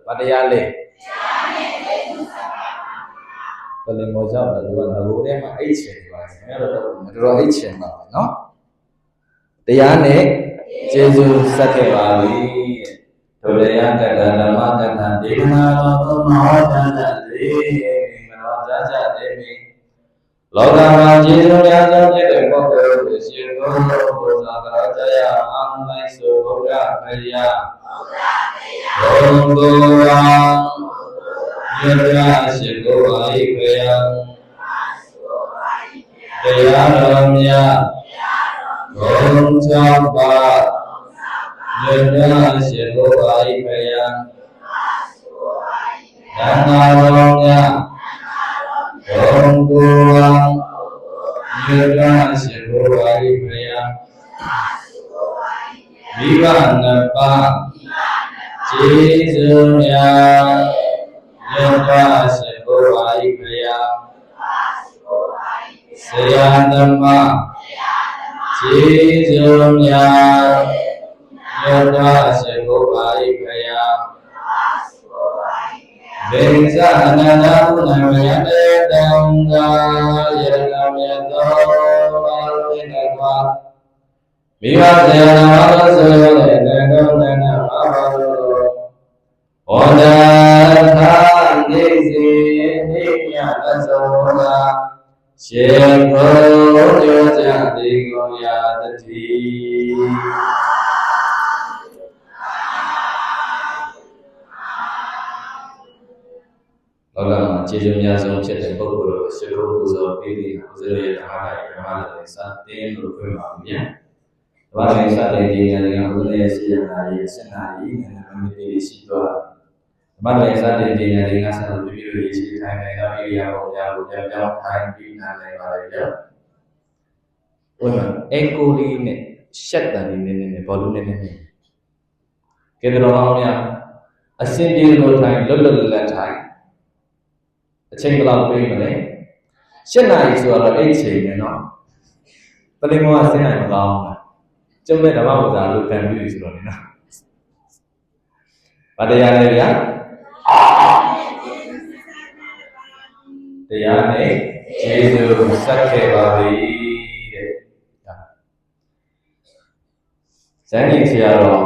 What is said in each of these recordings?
ဘာတရားလဲဘယ်လိုမျိုးကြောက်လဲသူကငကိုထဲမှာအိတ်ချင်နေပါခင်ဗျာတော့အိတ်ချင်ပါပဲနော်တရားနဲ့ကျေစုဆက်ခဲ့ပါပြီတို့တရားကတ္တဓမ္မကတ္တဒေသနာတော်သုံးမောတန္တတိမနောဇာဇတေမိလောကမှာကျေစုများစွာဖြစ်တဲ့ပုဂ္ဂိုလ်ကိုရှင်ဘုရားဘုရားကရာဇယအောင်လိုက်ဆိုဘုရားဖယားဘုံကိုဝံယတရှိကိုဝိဖယံတရားတော်မြတ်ဘုံ၆ပါးယတရှိကိုဝိဖယံသံဃာတော်မြတ်ဘုံကိုဝံယတရှိကိုဝိဖယံမိဘနှစ်ပါးကျေးဇူးများယတရှိကိုဝိဖယံဆရာသမားကျေးဇူးများယတရှိကိုဝိဖယံဗေဇာနန္ဒုနမယတေတံဃာယတမြတ်သောဘာဝိနဝါမိဘဆရာနာမဆိုရတဲ့နန္ဒုနန္ဒမဘာလို့ဟောတာသာနေစီနေမြတ်သောသာရှေဘောယောဇာတိကိုယာတတိလောကမှာကျေးဇူးများဆုံးဖြစ်တဲ့ပုဂ္ဂိုလ်တို့ရှိခိုးပူဇော်ပေးပြီးဦးဇင်းရဲ့ဓမ္မလိုက်ဓမ္မလည်းစတင်လို့ပြောပါမယ်။ဘာလဲစတဲ့ဒီနေရာကဦးဇင်းရဲ့ရှိရတာရဲ့စင်နာကြီးနဲ့မမတေးရှိတော့ဓမ္မလည်းစတဲ့ဒီနေရာကဆက်လို့ပြီးလို့ရှိထိုင်နေတော့အေရိယာပေါ်များလို့ကြောင်းထိုင်ပြီးနားနေပါလေကြော။ဘုရားအကိုလေးနဲ့ရှက်တန်လေးနဲ့ဘောလုံးနဲ့ကဲတော်အောင်များအစင်ပြေလို့ထိုင်လွတ်လွတ်လပ်ထိုင်အချိန်ဘယ်လောက်ပေးမလဲ7 နာရီဆိုတော့အဲ့ချိန်နဲ့နော်ပလင်မောကဆင်းနိုင်မကောင်းဘူးကျုံမဲ့ဓမ္မဥစ္စာလို့ခံပြီးဆိုတော့လေနော်ဗတရားလဲဗျာတရားနဲ့ယေရှုဆက်ခဲ့ပါပြီတဲ့ဇန်ကြီးဆရာတော်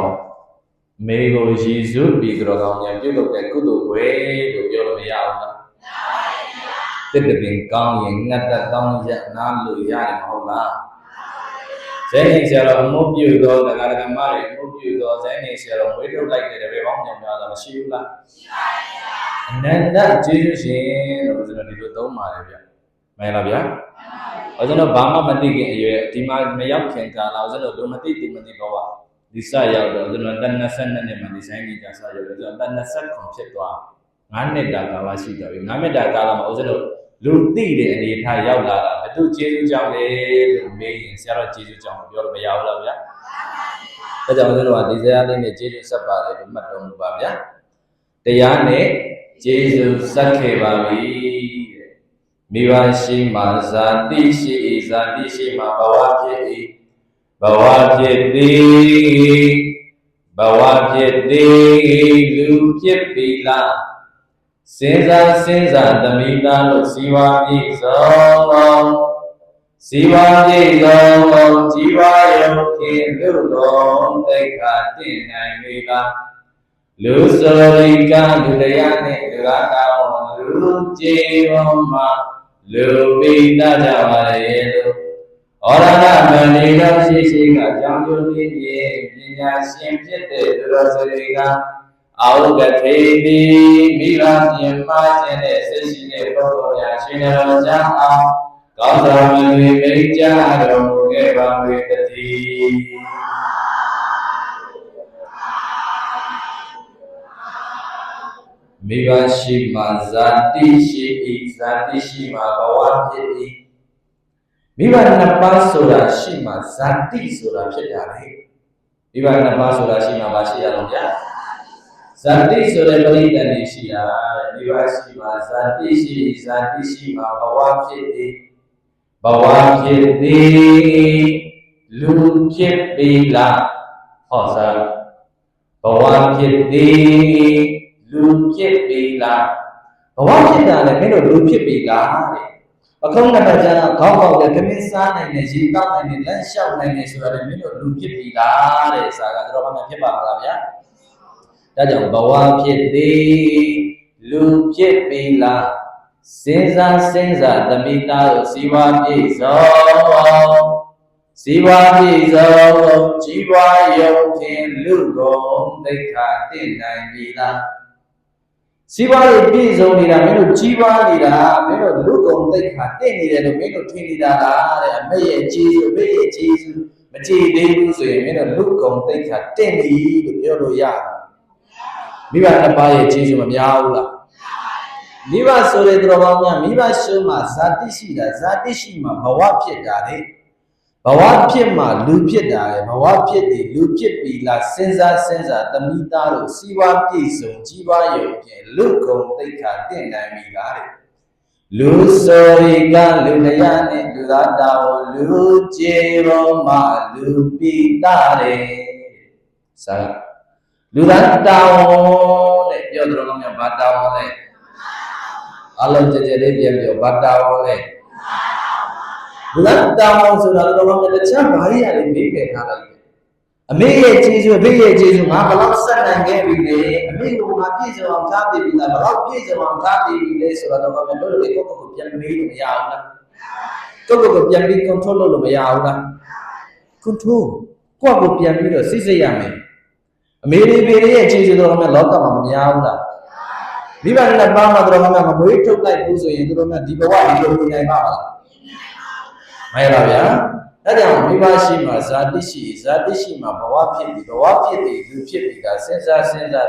မေကိုယေရှုပြီးကြောကောင်းညာပြုလုပ်တဲ့ကုသိုလ်ွယ်လို့ပြောလို့မရဘူးလားတစ်တပင်ကောင်းရင်ငတ်တတောင်းရနားလို့ရတယ်မဟုတ်လားဇဲနေဆရာတော်အမှုပြုသောတရားဓမ္မတွေအမှုပြုသောဇဲနေဆရာတော်ဝိထုတ်လိုက်တဲ့တပည့်ပေါင်းများများမရှိဘူးလားရှိပါရဲ့အနန္တကျေးဇူးရှင်လို့ကျွန်တော်ဒီလိုသုံးပါတယ်ဗျမှန်လားဗျကျွန်တော်ဘာမှမသိခင်အရွယ်ဒီမှာမရောက်ခင်ကာလကျွန်တော်လူမသိသူမသိတော့ပါဒီစရောက်တော့ကျွန်တော်တန်22နှစ်မှာဒီဇိုင်းကြီးကြာစရောက်တော့ကျွန်တော်တန်29ဖြစ်သွား9နှစ်တာကာလရှိတော့ပြီ9နှစ်တာကာလမှာဦးဇင်းတို့လူသိတဲ့အနေထားရောက်လာတာဘယ်သူကျေးဇူးကြောင့်လဲလို့မေးရင်ဆရာတော်ကျေးဇူးကြောင့်ပြောလို့မရဘူးလားဗျာဒါကြောင့်ဦးဇင်းတို့ကဒီဇာတ်လေးနဲ့ကျေးဇူးဆက်ပါတယ်လို့မှတ်တော်မူပါဗျာတရားနဲ့ကျေးဇူးဆက်ခဲ့ပါပြီတဲ့မိဘရှိမှဇာတိရှိဇာတိရှိမှဘဝဖြစ်၏ဘဝဖြစ်သည်ဘဝဖြစ်သည်လူဖြစ်ပြီလားစဉ်းစားသမိသားလို့ဇီဝပြည့်စုံဇီဝပြည့်စုံဇီဝယုတ်ခင်လူတော်တိတ်ခါတင့်နိုင်ပြီလားလူစောရိကလူတရားနဲ့တရားတော်လူကျေဝမှာလူပိတကြပါလေလို့ဩရဏမဏိတော်ရှိကကြောင့်ကျိုးပြည့်ပညာရှင်ဖြစ်တဲ့သူတော်စရိကအာဟုကထေတိမိဘပြင်မခြင်းနဲ့ဆက်ရှိတဲ့ပုဂ္ဂိုလ်များရှင်တော်ကြောင့်အောင်ကောင်းစွာမြင်မိတ်ကြတော်မူခဲ့ပါ၏တည်းမိဘရှိမှဇာတိရှိ၏ဇာတိရှိမှဘဝဖြစ်၏မိဘနှစ်ပါးဆိုတာရှိမှဇာတိဆိုတာဖြစ်ရတယ်မိဘနှစ်ပါးဆိုတာရှိမှဘာရှိရအောင်ဗျာဇာတိဆိုတဲ့ပရိသတ်နေရှိတာမိဘရှိမှဇာတိရှိဇာတိရှိမှဘဝဖြစ်သည်ဘဝဖြစ်သည်လူဖြစ်ပြီလားဟောစားဘဝဖြစ်သည် လူဖြစ်ပြီလားဘဝဖြစ်တာလည်းမင်းတို့လူဖြစ်ပြီလားတဲ့အခုနကကြာခေါက်ခေါက်တဲ့ခမင်းစားနိုင်တဲ့ရေတောက်နိုင်တဲ့လမ်းလျှောက်နိုင်တဲ့ဆိုတာလည်းမင်းတို့လူဖြစ်ပြီလားတဲ့စာကတော်မှဖြစ်ပါမလားဗျာဒါကြောင့်ဘဝဖြစ်သည်လူဖြစ်ပြီလားစဉ်းစားသမိသားတို့စီဝါပြည့်စုံကြီးပွားရုံဖြင့်လူကုန်သိက္ခာတင့်နိုင်ပြီလားစီးပွားရေးပြည့်စုံနေတာမင်းတို့ကြီးပွားနေတာမင်းတို့လူကုန်သိက္ခာတင့်နေတယ်လို့မင်းတို့ထင်နေတာလားတဲ့အမေရဲ့ကျေးဇူးမကြည်သေးဘူးဆိုရင်မင်းတို့လူကုန်သိက္ခာတင့်ပြီလို့ပြောလို့ရတယ်မိဘတစ်ပါးရဲ့ကျေးဇူးမများဘူးလားမိဘဆိုတဲ့တော်ကောင်းများမိဘရှုံးမှာဇာတိရှိတာဇာတိရှိမှာဘဝဖြစ်တာလေဘဝဖြစ်မှာလူဖြစ်တာလေဘဝဖြစ်တယ်လူဖြစ်ပြီလားစဉ်းစားသမီးသားတို့စီးပွားပြည့်စုံကြီးပွားရုံဖြင့်လူကုန်သိက္ခာတင့်နိုင်ပြီလားတဲ့လူဆိုရီကလူတရားနဲ့လူသားတော်လူကျေတော်မှာလူပိတာတဲ့စာလူသားတော်တဲ့ပြောတော်ကောင်းများဘာတော်လဲအလုံးကြဲလေးပြန်ပြောဘာတော်လဲလူသားတော်ဆိုတာတော့ဘာတခြားဘာကြီးရတယ်မေးခဲ့ထားလိုက်တယ်အမေရဲ့ကျေးဇူးအဖေရဲ့ကျေးဇူးငါဘယ်လောက်ဆက်နိုင်ခဲ့ပြီလဲအမေကငါပြည့်စုံအောင်ထားပြီလားဘယ်လောက်ပြည့်စုံအောင်ထားပြီလဲဆိုတာတော့ဘာလို့လဲကိုယ့်ပြန်မေးလို့မရဘူးလားကိုယ့်ပြန်ပြီး control လုပ်လို့မရဘူးလား control ကိုယ့်ကိုပြန်ပြီးတော့စိတ်ရမယ်အမေတွေရဲ့ကျေးဇူးတော့လောကမှာမများဘူးလားမိဘနဲ့ပေါင်းတော့တော့မမွေးထုတ်လိုက်ဘူးဆိုရင်တို့ကဒီဘဝဒီလိုနေနိုင်ပါလားမရပါဗျာဒါကြောင့်မိဘရှိမှာဇာတိရှိမှာဘဝဖြစ်ပြီလူဖြစ်ပြီကစဉ်းစား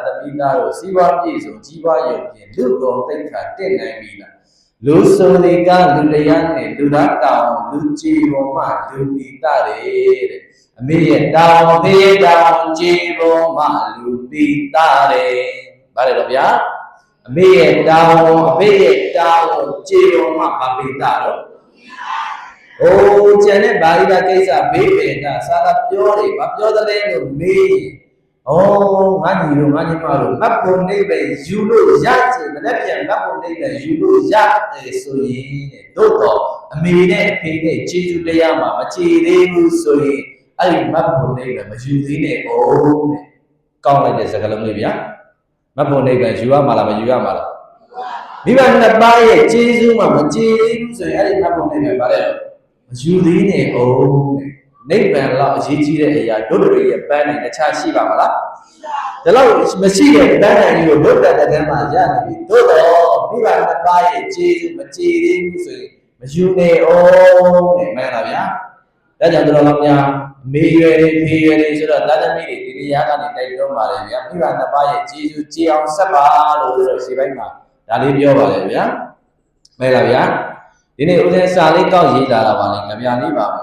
သမီးသားတို့စီးပွားပြည့်စုံကြီးပွားရုံဖြင့်လူကုန်သိက္ခာတင့်နိုင်ပြီလားလူဆိုဒီကလူတရားနဲ့လူသားတောင်လူကြည်ပေါ်မှာလူပိတာတဲ့အမေရဲ့တောင်ဖေးတောင်ကြည်ပေါ်မှာလူပိတာတဲ့ဗါတယ်တော့ဗျာအမေရဲ့တောင်အဖေရဲ့တောင်ကြည်ပေါ်မှာဗာပိတာတော့โอ้ကျန်တဲ့ဘာလိတာကိစ္စဘေးပင်တာစာသာပြောတယ်ဘာပြောသလဲလို့မေးရင်ဩငါညီတို့ငါညီမတို့မတ်ဖို့နေပဲယူလို့ရချင်မနဲ့ပြန်မတ်ဖို့နေပဲယူလို့ရတယ်ဆိုရင်တဲ့တို့တော့အမေနဲ့အဖေနဲ့ကျေးဇူးတရားမှာမကြည်သေးဘူးဆိုရင်အဲ့ဒီမတ်ဖို့နေပဲမယူသေးနဲ့ဩတဲ့ကောင်းလိုက်တဲ့စကားလုံးလေးဗျာမတ်ဖို့နေပဲယူရမှာလားမယူရမှာလားမိဘနှစ်ပါးရဲ့ကျေးဇူးမှာမကြည်သေးဘူးဆိုရင်အဲ့ဒီမတ်ဖို့နေပဲဗါလဲမယူသေးနဲ့အောင်တဲ့နိဗ္ဗာန်လောက်အရေးကြီးတဲ့အရာတို့တွေရဲ့ပန်းနဲ့တခြားရှိပါမလားဒါလောက်မရှိတဲ့ပန်းနဲ့ကိုတို့တဲ့တန်းမှာရနေပြီတို့တော့မိဘနှစ်ပါးရဲ့ကျေးဇူးမကြည်သေးဘူးဆိုရင်မယူနဲ့အောင်တဲ့မှန်လားဗျာဒါကြောင့်တို့တော်များမေရွယ်တွေဖေရွယ်တွေဆိုတော့သာသမီတွေဒီတရားကနေတိုက်တွန်းပါတယ်ဗျာမိဘနှစ်ပါးရဲ့ကျေးဇူးကြည်အောင်ဆက်ပါလို့ဆိုတော့ဒီဘက်မှာဒါလေးပြောပါတယ်ဗျာမှန်လားဗျာဒီနေ့ဦးဇင်းစာလေးကောက်ရေးလာတာပါလေကြပြလေးပါပဲ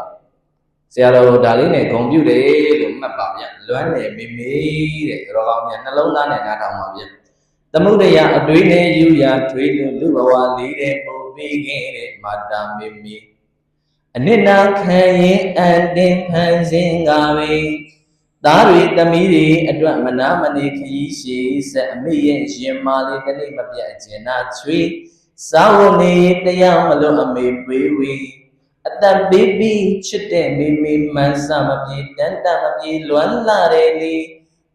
ဆရာတော်ဒါလေးနဲ့ဂုဏ်ပြုတယ်လို့မှတ်ပါဗျလွမ်းတယ်မေမေတဲ့တော်ကောင်းမြတ်နှလုံးသားနဲ့နားထောင်ပါဗျသမုဒယအတွေးနဲ့ယူရထွေးလို့လူဘဝလေးတဲ့ပုံပေးခဲ့တဲ့မာတာမေမေအနစ်နာခံရင်အန်တင်ဖန်ဆင်းကားပဲသားတွေသမီးတွေအတွက်မနာမနေခရီးရှိဆက်အမေရဲ့ရင်မာလေးတစ်နေ့မပြတ်ကျင်နာချွေစာဝနေတရားမလို့အမေပေးဝေအတန်ပေးပြီးချစ်တဲ့မိမိမှန်စမပြေတန်တမပြေလွမ်းလာတယ်လေ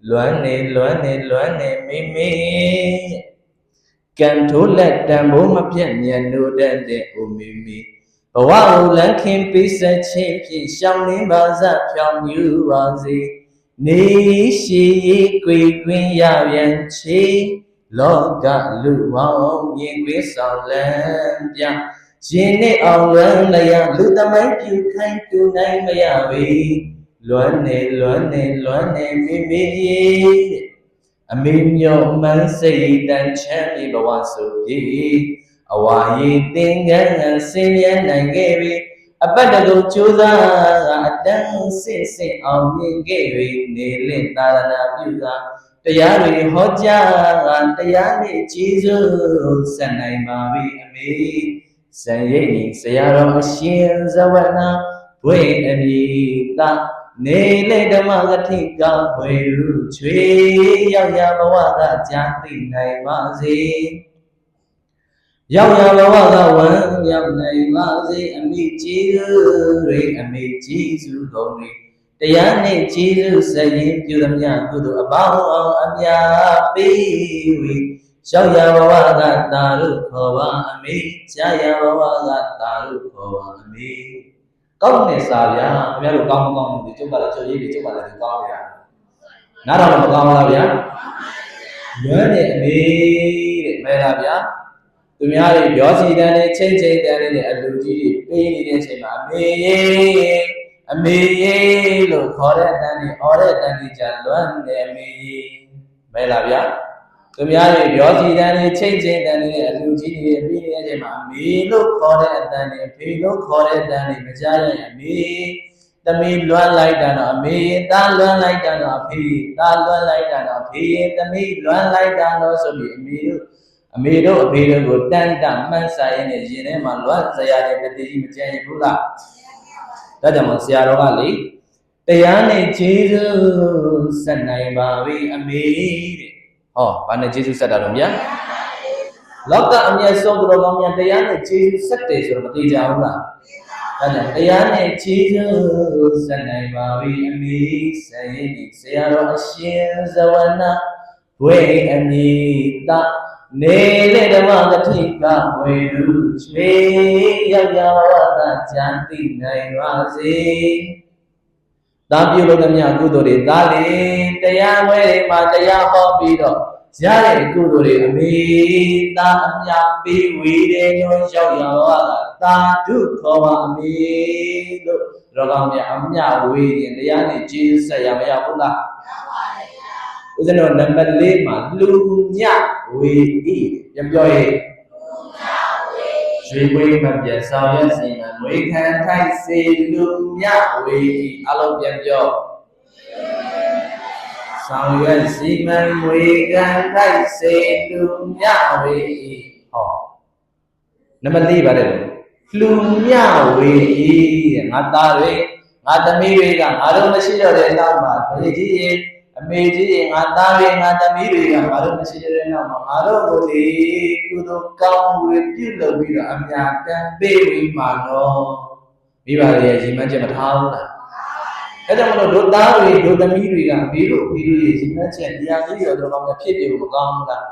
လွမ်းနေမိမိကံထိုးလက်တံမိုးမပြတ်မြန်လို့တဲ့အိုမိမိဘဝကိုလန်းခင်ပေးဆက်ခြင်းဖြင့်ရှောင်းလင်းပါစဖြောင်းယူပါစေနေရှိကွေကွင်းရပြန်ချေလောကလူပေါင်းမြင်ကွေးဆောင်လန်းပြရှင်နဲ့အောင်လွမ်းလျာလူသမိုင်းပြုခိုင်းတူနိုင်မရပေလွမ်းနေမိမိအမေမြော့မှန်းစိတ်တန်ချမ်းမြေဘဝဆိုပြေအဝါရီသင်္ကန်းဆင်းရဲနိုင်ခဲ့ပြီအပတ်တကုတ်ကြိုးစားအတန်းစစ်အောင်မြင်ခဲ့ပြီနေလင့်သာသနာပြုတာတရားတွေဟောကြားတရားနဲ့ကျေးဇူးဆက်နိုင်ပါပြီအမေဇန်ရိပ်ဆရာတော်အရှင်ဇဝနာဘွေအမိတာ နေလေဓမ္မဂတိကဝေရုချွေရောက်ရဘဝကကြာသိနိုင်ပါစေရောက်ရဘဝကဝမ်းရောက်နိုင်ပါစေအမိကျေးဇူးတွေအမိကျေးဇူးတော်တွေတရားနဲ့ကျေးဇူးစရင်ပြုသမျှကုသိုလ်အပေါင်းအောင်အများပေးဝေရောက်ရဘဝကတာလို့ခေါ်ပါအမိကြာရဘဝကတာလို့ခေါ်ပါအမိကောင်းနေစားဗျာခင်ဗျားတို့ကောင်းကောင်းဒီကျုပ်ကလည်းကျုပ်ရေးပြီးကျုပ်ကလည်းဒီကောင်းနေတာနားတော်မကောင်းလားဗျာရွမ်းနေအမေတဲ့မဲလားဗျာသူများတွေပြောစီတန်းနဲ့ချိန်ချိန်တန်းနဲ့အလူကြီးတွေပေးနေတဲ့အချိန်မှာအမေလို့ခေါ်တဲ့အတန်းနဲ့အော်တဲ့အတန်းကြီးကြလွမ်းနေအမေမဲလားဗျာသူများတွေပြောစီတန်းနဲ့ချိန်ချိန်တန်းနဲ့အလူကြီးတွေပေးနေတဲ့အချိန်မှာအမေလို့ခေါ်တဲ့အတန်းနဲ့ဖေလို့ခေါ်တဲ့အတန်းနဲ့မကြားရရင်အမေသမီးလွမ်းလိုက်တာတော့အမေသားလွမ်းလိုက်တာတော့အဖေသားလွမ်းလိုက်တာတော့အဖေသမီးလွမ်းလိုက်တာတော့ဆိုပြီးအမေတို့အဖေတို့ကိုတန်းတမှန်းဆိုင်ရင်းနဲ့ရင်ထဲမှာလွမ်းစရာတဲ့တတိကြီးမကြံရင်ဘူးလားဒါကြောင့်မို့ဆရာတော်ကလေတရားနဲ့ကျေးဇူးဆက်နိုင်ပါပြီအမေတဲ့ဟောဘာနဲ့ကျေးဇူးဆက်တာတော့ဗျာလောကအမြတ်ဆုံးသူတော်ကောင်းများတရားနဲ့ကျေးဇူးဆက်တယ်ဆိုတော့မသိကြဘူးလားဒါကြောင့်တရားနဲ့ကျေးဇူးဆက်နိုင်ပါပြီအမေဆက်ရင်ဆရာတော်အရှင်ဇဝနာဝေအမိတာနေလေဓမ္မဂတိကဝေလူချွေရောက်ရဝကကြံသိနိုင်ပါစေတာပြုလို့သမျှကုသိုလ်တွေဒါလေတရားဝဲတွေမှာတရားဟောပြီးတော့ရတဲ့ကုသိုလ်တွေအမိတာအမြပေးဝေတယ်လို့ရောက်ရဝကသာဓုခေါ်ပါအမိလို့တော်ကောင်းမြတ်အမြဝေရင်တရားနဲ့ကျေးဇူးဆက်ရမရဘူးလားဦးဇင်းတို့နံပါတ်4မှာလူညဝေဤပြန်ပြောရေးရွှေဝေးမပြတ်ဆောင်ရွက်စီမံငွေခံထိုက်စေလူညဝေဤအလုံးပြန်ပြောဆောင်ရွက်စီမံငွေခံထိုက်စေလူညဝေဤဟောနံပါတ်4ပါတယ်လူညဝေဤငါသားတွေငါသမီးတွေကငါတို့မရှိတော့တဲ့နောက်မှာဘယ်ကြီးရင်အမေကြီးငါသားတွေငါသမီးတွေကငါတို့မရှိတဲ့နောက်မှာငါတို့ကိုလေကုသိုလ်ကောင်းမှုတွေပြုလုပ်ပြီးတော့အများတန်ပေးပြီးမှတော့မိဘတွေရဲ့ရည်မှန်းချက်မထားဘူးလားအဲ့ဒါမလို့တို့သားတွေတို့သမီးတွေကဘေးတို့ဘေးတို့ရဲ့ရည်မှန်းချက်တရားကြီးရောတော့ကောင်းဖြစ်ပြလို့မကောင်းဘူးလား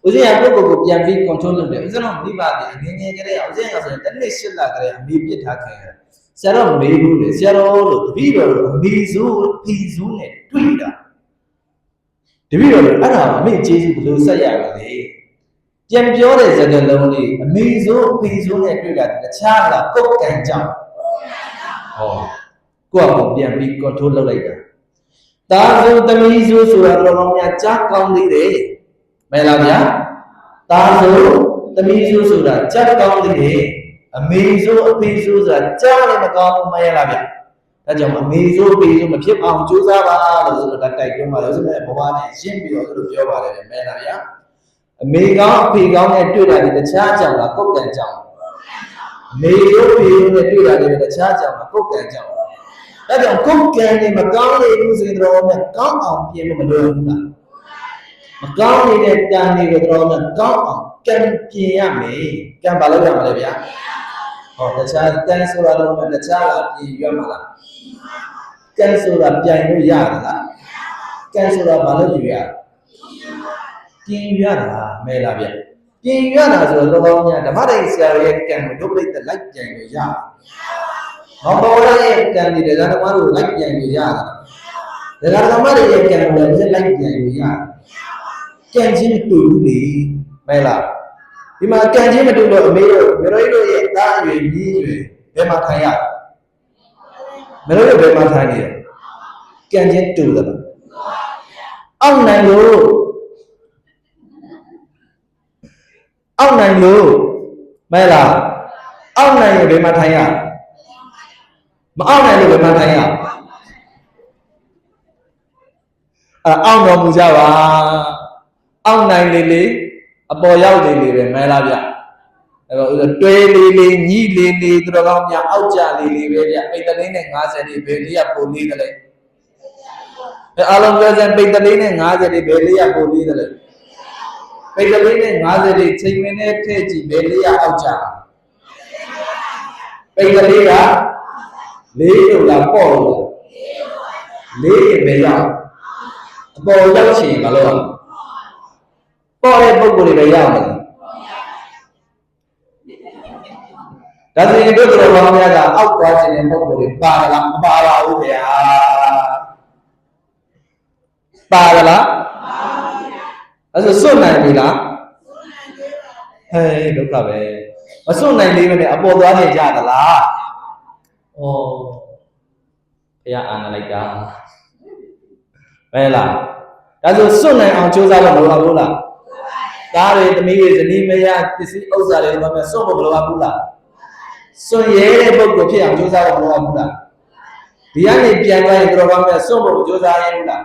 ဦးဇင်းကပုဂ္ဂိုလ်ကိုပြန်ပြီး control လုပ်တယ်ဦးဇင်းတို့မိဘတွေငယ်ငယ်ကလေးဦးဇင်းကဆိုရင်တစ်နှစ်8လကလေးအမေပြစ်ထားခဲ့တယ်ဆရာတော်မေးဘူးလေဆရာတော်လို့တပည့်တော်အမေစိုးဖီစိုးနဲ့တွေ့တာတပည့်တော်အဲ့ဒါအမေကျေးဇူးဘယ်လိုဆက်ရမလဲပြန်ပြောတဲ့စကားလုံးလေးအမေစိုးဖီစိုးနဲ့တွေ့တာတခြားလားကုတ်ကန်ကြောင့်ဟောကိုယ့်အကိုပြန်ပြီး control လုပ်လိုက်တာတာဆိုသမီးဆိုဆိုတာတော်တော်များကြားကောင်းသေးတယ်မဲလားဗျာတာဆိုသမီးဆိုဆိုတာကြားကောင်းသေးတယ်အမေဆိုအဖေဆိုဆိုတာကြားလည်းမကောင်းဘူးမရလားဗျဒါကြောင့်အမေဆိုအဖေဆိုမဖြစ်အောင်ကြိုးစားပါလို့ဆိုတော့တိုက်တွန်းပါလို့ဆိုတော့ဘဝနဲ့ရှင်းပြီးတော့သူတို့ပြောပါတယ်မဲလားဗျာအမေကောင်းအဖေကောင်းနဲ့တွေ့တာဒီတခြားကြောင့်လားကုတ်ကန်ကြောင့်အမေတို့အဖေတို့နဲ့တွေ့တာဒီတခြားကြောင့်လားကုတ်ကန်ကြောင့်ဒါကြောင့်ကုတ်ကန်နေမကောင်းလေဘူးဆိုရင်တော့ကောင်းအောင်ပြင်လို့မလွယ်ဘူးလားမကောင်းနေတဲ့ကံတွေကိုတော့ကောင်းအောင်ကံပြင်ရမယ်ကံဘာလို့ရမှာလဲဗျာဟောတခြားကံဆိုတာတော့တခြားလားပြင်ရမှာလားကံဆိုတာပြန်လို့ရလားကံဆိုတာဘာလို့ယူရပြင်ရတာမဲလားဗျပြင်ရတာဆိုတော့ကောင်းများဓမ္မတိဆရာရဲ့ကံကိုဒုပရိသလိုက်ပြန်လို့ရမပေါ်ရရဲ့ကံဒီတရားဓမ္မတို့လိုက်ပြန်လို့ရတာဓမ္မတွေရဲ့ကံကိုလည်းလိုက်ပြန်လို့ရကံချင်းမတူဘူးလေမဲလားဒီမှာကံချင်းမတူလို့အမေတို့မျိုးတို့ရဲ့သားအရွယ်ကြီးရွယ်ဘယ်မှာထိုင်ရမျိုးတို့ဘယ်မှာထိုင်နေရကံချင်းတူတယ်အောက်နိုင်လို့မဲလားအောက်နိုင်ရင်ဘယ်မှာထိုင်ရမအောက်နိုင်လို့ဘယ်မှာထိုင်ရအောက်တော်မူကြပါအောက်နိုင်လေအပေါ်ရောက်နေလေပဲမဲလားဗျ တွဲလေးညီလေးသူတော်ကောင်းများအောက်ကြလေးပဲဗျပိတ်တလေးနဲ့50လေးဘယ်လေးရပိုလေးတယ်လဲအားလုံးပြောစမ်းပိတ်တလေးနဲ့50လေးဘယ်လေးရပိုလေးတယ်လဲပိတ်တလေးနဲ့50လေးချိန်မင်းနဲ့ထည့်ကြည့်ဘယ်လေးရအောက်ကြပိတ်တလေးကလေးလို့လားပေါ့လို့လေးရင်ပဲရောက်အပေါ်ရောက်ချင်မလို့ပေါ့တဲ့ပုံကိုယ်တွေပဲရောက်တယ်ဒါဆိုရင်တို့တော်ဘာများကအောက်သွားခြင်းတဲ့ပုံကိုယ်တွေပါလားမပါပါဘူးဗျာပါလားပါပါဗျာအဲ့ဆိုစွန့်နိုင်ပြီလားဟဲ့ဒုက္ခပဲမစွန့်နိုင်သေးဘူးနဲ့အပေါ်သွားနေကြသလားဩဘုရားအာနာလိုက်တာပဲလားဒါဆိုစွန့်နိုင်အောင်ကြိုးစားလို့မလိုဘူးလားဒါတွေသမီးတွေဇနီးမယားပစ္စည်းဥစ္စာတွေတော့စွန့်ဖို့မလိုဘူးလားစွန့်ရဲတဲ့ပုဂ္ဂိုလ်ဖြစ်အောင်ကြိုးစားဖို့မလိုဘူးလားဒီကနေပြန်သွားရင်တော်တော်များစွန့်ဖို့ကြိုးစားရင်လား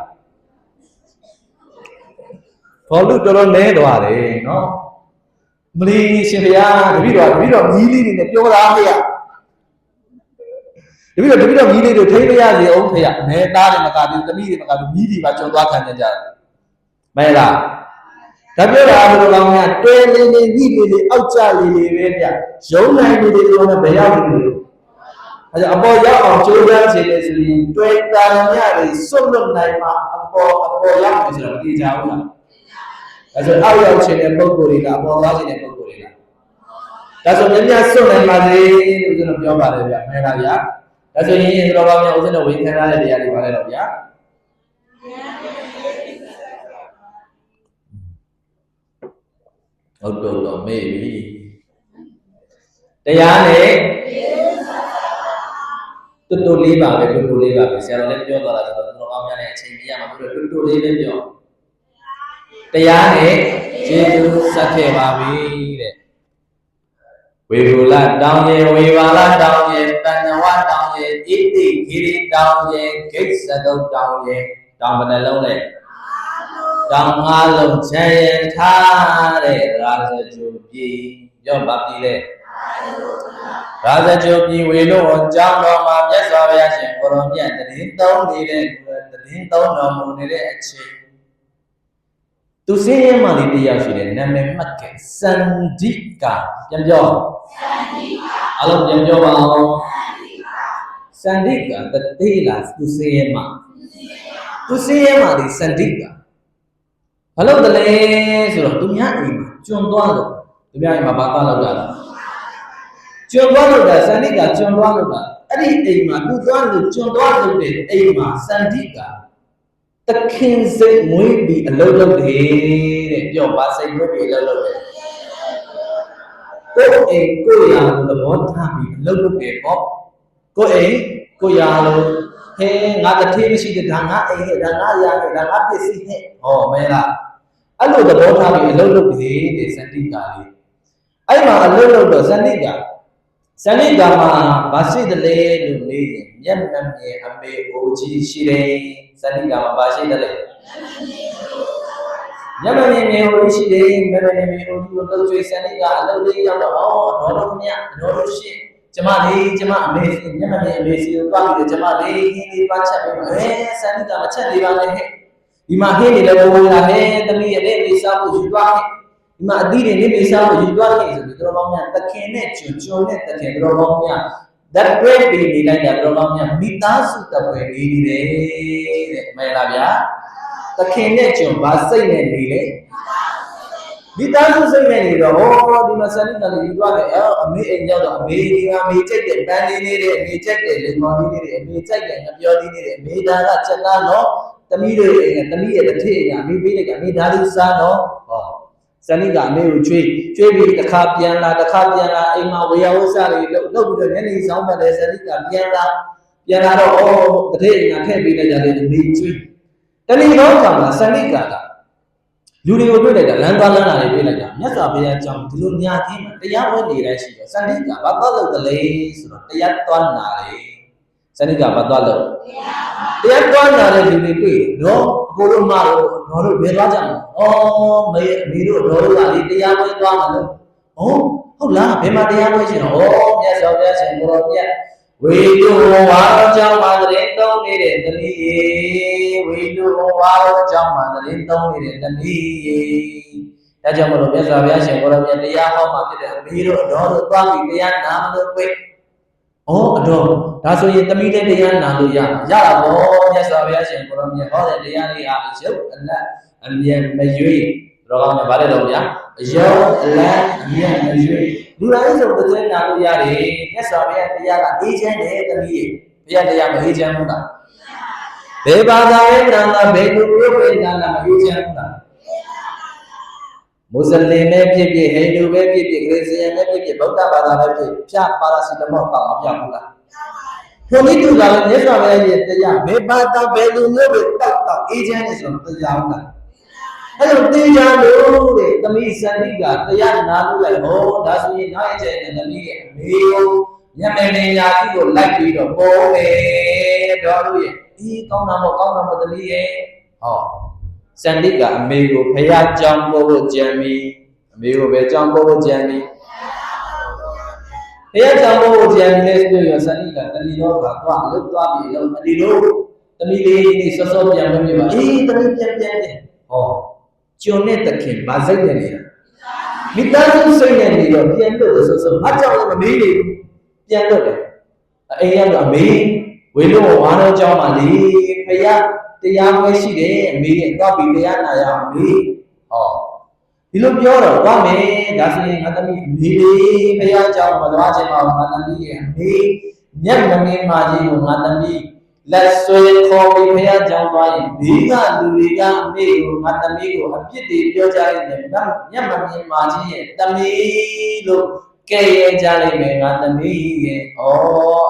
ဘောလူတော်တော်နဲသွားတယ်နော်မလီရှင်ဘုရားတပည့်တော်မြီးလေးတွေနဲ့ပြောတာဖေရတပည့်တော်မြီးလေးတို့ထိမရစေအောင်ဖေရနဲသားတွေမကဘူးတပည့်တွေမကဘူးမြီးတွေပါကျွံသွားခံကြတယ်မဲလားဒါပြောတာဘယ်လိုကောင်းများတွဲလေးညှိလေးအောက်ကျလေးပဲဗျရုံးနိုင်လေးတွေတော့ဘယ်ရောက်နေလဲအဲကြောင့်အပေါ်ရောက်အောင်ကြိုးပမ်းခြင်းလေဆိုရင်တွဲတာညတွေစွန့်လွတ်နိုင်မှာအပေါ်ရောက်နေဆိုတော့မကြည့်ကြဘူးလားအဲဆိုအောက်ရောက်ခြင်းတဲ့ပုံကိုယ်တွေကအပေါ်သွားခြင်းတဲ့ပုံကိုယ်တွေကဒါဆိုမြတ်စွန့်နိုင်ပါစေလို့ကျွန်တော်ပြောပါတယ်ဗျမဲလားဗျာဒါဆိုရင်တော်ဘာများဦးဇင်းတို့ဝင်ခံရတဲ့တရားတွေပါလဲတော့ဗျာဟုတ်တော့မေ့ပြီတရားနဲ့တူတူလေးပါပဲဆရာတော်လည်းပြောသွားတာဆိုတော့တော်ကောင်းများတဲ့အချိန်ကြီးရမှာတူတူလေးပဲပြောတရားနဲ့ကျေးဇူးဆက်ခဲ့ပါပြီတဲ့ဝေဘူလတောင်းရင်ဝေဘာလတောင်းရင်တဏ္ဍဝတောင်းရင်ဣတိဂိရိတောင်းရင်ဂိတ်စတုတ်တောင်းရင်တောင်းဘယ်နှလုံးလဲတောင်း၅လုံးချမ်းရင်ထားတဲ့ရာဇကြိုပြည်ရောပါပြီလေရာဇကြိုပြည်ဝေလို့ကြောင်းတော်မှာမြတ်စွာဘုရားရှင်ကိုရောမြတ်တည်သုံးနေတဲ့တည်သုံးတော်မူနေတဲ့အချိန်သူစင်းရဲမှလေးတရားရှိတယ်နာမည်မှတ်ခဲ့စန္ဒိကာပြန်ပြောစန္ဒိကာအလုံးပြန်ပြောပါအောင်စန္ဒိကာတတိလာသူစင်းရဲမှလေးစန္ဒိကာဘာလို့တလဲဆိုတော့သူများအိမ်မှာကျွံသွားလို့သူများအိမ်မှာဘာသွားလို့တာကျွံသွားလို့တာစန္ဒိကာကျွံသွားလို့တာအဲ့ဒီအိမ်မှာသူသွားလို့ကျွံသွားလို့တဲ့အိမ်မှာစန္ဒိကာတခင်စိတ်မွေးပြီးအလုပ်လုပ်တယ်တဲ့ပြောပါစိတ်မွေးပြီးအလုပ်လုပ်တယ်ကိုယ်အိမ်ကိုရာလို့သဘောထားပြီးအလုပ်လုပ်တယ်ပေါ့ကိုယ်အိမ်ကိုရာလို့ဟဲငါတတိမရှိတဲ့ဒါငါအိမ်နဲ့ဒါငါရာနဲ့ဒါငါပစ္စည်းနဲ့ဟောမဲလားအဲ့လိုသဘောထားပြီးအလုပ်လုပ်တယ်တဲ့စန္ဒိကာလေးအဲ့မှာအလုပ်လုပ်တော့စန္ဒိကာမှာဘာရှိတယ်လဲလို့မေးရင်မျက်နှာမြင်အမေအိုကြီးရှိတယ်စန္ဒိကာမှာဘာရှိတယ်လဲမျက်နှာမြင်အိုကြီးရှိတယ်မျက်နှာမြင်အိုကြီးကိုလှုပ်ကျွေးစန္ဒိကာအလုပ်လေးရောက်တော့ဒေါ်တို့ခင်ဗျာဒေါ်တို့ရှိကျမအမေစီမျက်နှာမြင်အမေစီကိုတွားပြီးကျမလေးဟင်းလေးပါချက်ပေးမယ်စန္ဒိကာမချက်လေးပါနဲ့ဟဲ့ဒီမှာဟင်းနေလည်းဘုံလာဟဲ့သမီးရဲ့နေစားဖို့ယူသွားခဲ့ဒီမှာအသီးတွေနေစားဖို့ယူသွားခဲ့ဆိုပြီးတော်တော်များတခင်နဲ့ကျွံနဲ့တခင်တော်တော်များဓာတ်တွဲပြီးနေလိုက်တာတော်တော်များမိသားစုတပွဲနေတယ်တဲ့မှန်လားဗျာတခင်နဲ့ကျွံဘာစိတ်နဲ့နေလဲမိသားစုစိတ်နဲ့နေတော့ဒီမှာစန္ဒိကာလေးယူသွားတယ်အမေအိမ်ရောက်တော့အမေဒီမှာမေချက်တဲ့ပန်းလေးလေးတွေအမေချက်တဲ့လေမော်လေးတွေအမေချက်တဲ့ငပြောလေးတွေအမေဒါကချက်သားတော့သမီးတွေသမီးရဲ့တစ်ထည့်အမေပေးလိုက်တာအမေဒါလေးစားတော့ဟောစန္ဒိကာအမေကိုကျွေးပြီးတစ်ခါပြန်လာအိမ်မှာဝေယဝဆတွေလုပ်ပြီးတော့ညနေဆောင်ပတ်တဲ့စန္ဒိကာပြန်လာတော့တစ်ထည့်အိမ်ကထည့်ပေးလိုက်ကြတယ်အမေကျွေးတဏီတော့ကြောင့်စန္ဒိကာကလူတွေကိုတွေ့လိုက်တာလမ်းသွားလမ်းလာတွေတွေ့လိုက်တာမြတ်စွာဘုရားကြောင့်ဒီလိုညာခင်းမှာတရားပွဲနေတိုင်းရှိတော့စန္ဒိကာဘာသွားလို့တလဲဆိုတော့တရားသွားနာတယ်စန္ဒိကာဘာသွားလို့တရားသွားနာတဲ့လူတွေတွေ့တော့အကိုတို့မတို့ဘယ်သွားကြမလဲမေတို့တို့ကလေတရားပွဲသွားမှာလို့ ဟုတ်လားဘယ်မှာတရားပွဲရှင်တော့မြတ်စွာဘုရားရှင်ကိုရောမြတ်ဝေတုဝါရောကြောင့်ပါတဲ့သုံးနေတဲ့တတိဝေတုဝါရောကြောင့်ပါတဲ့သုံးနေတဲ့တတိဒါကြောင့်မလို့မြတ်စွာဘုရားရှင်ကိုရောမြတ်တရားဟောမှာဖြစ်တဲ့အမေတို့အတော်တို့သွားပြီးတရားနာမလို့ပြေဩအတော်ဒါဆိုရင်သမီးတဲ့တရားနာလို့ရတာပေါ့မြတ်စွာဘုရားရှင်ကိုရောမြတ်ဟောတဲ့တရားလေးအားရုပ်အလတ်အမြဲမရွေးတော့ကောင်းတယ်ဗါတယ်တော့ဗျာအယုံအလတ်အမြဲမရွေးလူတိုင်းဆိုတဲ့နာလို့ရတယ်မြတ်စွာဘုရားတရားကအေးချမ်းတယ်သမီးရေဘုရားတရားမအေးချမ်းဘူးလားဘယ်ဘာသာရေးနာနာဘယ်လိုမျိုးပဲနာနာမအေးချမ်းဘူးလားမွတ်စလင်ပဲဖြစ်ဖြစ်ဟိန္ဒူပဲဖြစ်ဖြစ်ခရစ်ယာန်ပဲဖြစ်ဖြစ်ဗုဒ္ဓဘာသာပဲဖြစ်ဖြတ်ပါရစီတမောက်တော့မပြဘူးလားဘုန်းကြီးတို့ကလည်းမြတ်စွာဘုရားရဲ့တရားဘယ်ဘာသာဘယ်လိုမျိုးပဲတောက်အေးချမ်းနေဆိုတော့တရားဟုတ်လားအဲ့လိုတရားလို့တဲ့သမီးစန္ဒီကတရားနာလို့ရဟောဒါဆိုရင်နောက်ရဲ့ကျတဲ့သမီးရဲ့အမေကိုညမေနေရာကြီးကိုလိုက်ပြီးတော့ပေါ်မယ်တော်လို့ရဲ့ဒီကောင်းတာမဟုတ်သမီးရဲ့ဟောစန္ဒီကအမေကိုဖះကြောင်းပို့ဖို့ကြံပြီးအမေကိုပဲကြောင်းပို့ဖို့ကြံပြီးဖះကြောင်းပို့ဖို့ကြံပြီးလဲဆိုရစန္ဒီကတဏီတော့ကသွားလို့သွားပြီးလို့တဏီတို့သမီးလေးဒီစောစောပြန်လို့ပြပါအေးသမီးပြန်တယ်ဟောကျွန်နဲ့တခင်ဗာစိတ်နဲ့နေတာမိသားစုစိတ်နဲ့နေတော့ပြန်လို့ဆိုဘာကြောင့်လဲမမေးနေပြန်လို့တယ်အိမ်ကတော့အမေဝေလို့ဝါတော့ကြောင်းပါလေဖះတရားပွဲရှိတယ်အမေရဲ့တော့ပြီးတရားနာရအောင်အမေဟောဒီလိုပြောတော့သွားမယ်ဒါဆိုရင်ငါသမီးအမေလေးဖះကြောင်းမသွားချင်ပါဘူးငါသမီးရဲ့အမေမျက်မမြင်ပါကြီးကိုငါသမီးလက်ဆွဲခေါ်ပြီးဖះကြောင်းသွားရင်ဒီကလူတွေကအမေကိုငါသမီးကိုအပြစ်တွေပြောကြရတယ်မျက်မမြင်ပါကြီးရဲ့သမီးလို့ကဲရဲကြလိုက်မယ်ငါသမီးရဲ့ဩ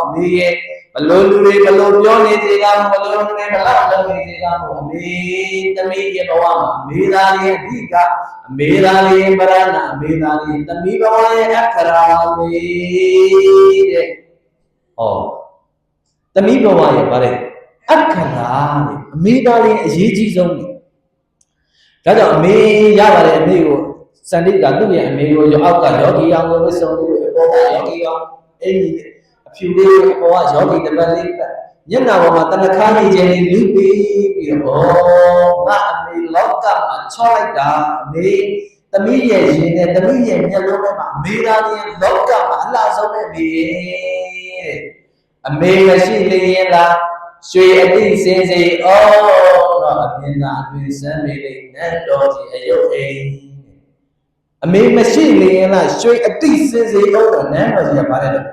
အမေရဲ့ဘလို့လူတွေဘလို့ပြောနေစေကဘလို့လူတွေဘလောက်လုပ်နေစေကမို့အမေသမီးရဲ့ဘဝမှာအမေသားလေးရဲ့အဓိကအမေသားလေးရဲ့ပရဏအမေသားလေးသမီးဘဝရဲ့အခရာလေးတဲ့ဟောသမီးဘဝရဲ့ဗါတဲ့အခရာတဲ့အမေသားလေးအရေးကြီးဆုံးလေဒါကြောင့်အမေရပါတယ်အမေကိုစန္ဒိကသူ့ရဲ့အမေကိုအောက်ကယောဂီအောင်ကိုဝစ်ဆုံးလို့အပေါ်ကယောဂီအောင်အင်းကြီးအဖြူလေးအပေါ်ကယောဂီတစ်ပတ်လေးပတ်ညနာပေါ်မှာတနခါနေခြင်းလူပြီးတော့ငါအမေလောကမှာချောလိုက်တာအမေသမီးရဲ့ရင်နဲ့သမီးရဲ့မျက်လုံးထဲမှာအမေသားရဲ့လောကမှာအလားဆုံးနဲ့ပြီတဲ့အမေမရှိလေရင်လားရွှေအတိစင်စေဩတော့အပြင်သာအတွင်စမ်းမေလေးနတ်တော်ကြီးအယုတ်အိမ်အမေမရှိလေရင်လားရွှေအတိစင်စေဩတော့နတ်တော်ကြီးကပါတယ်တော့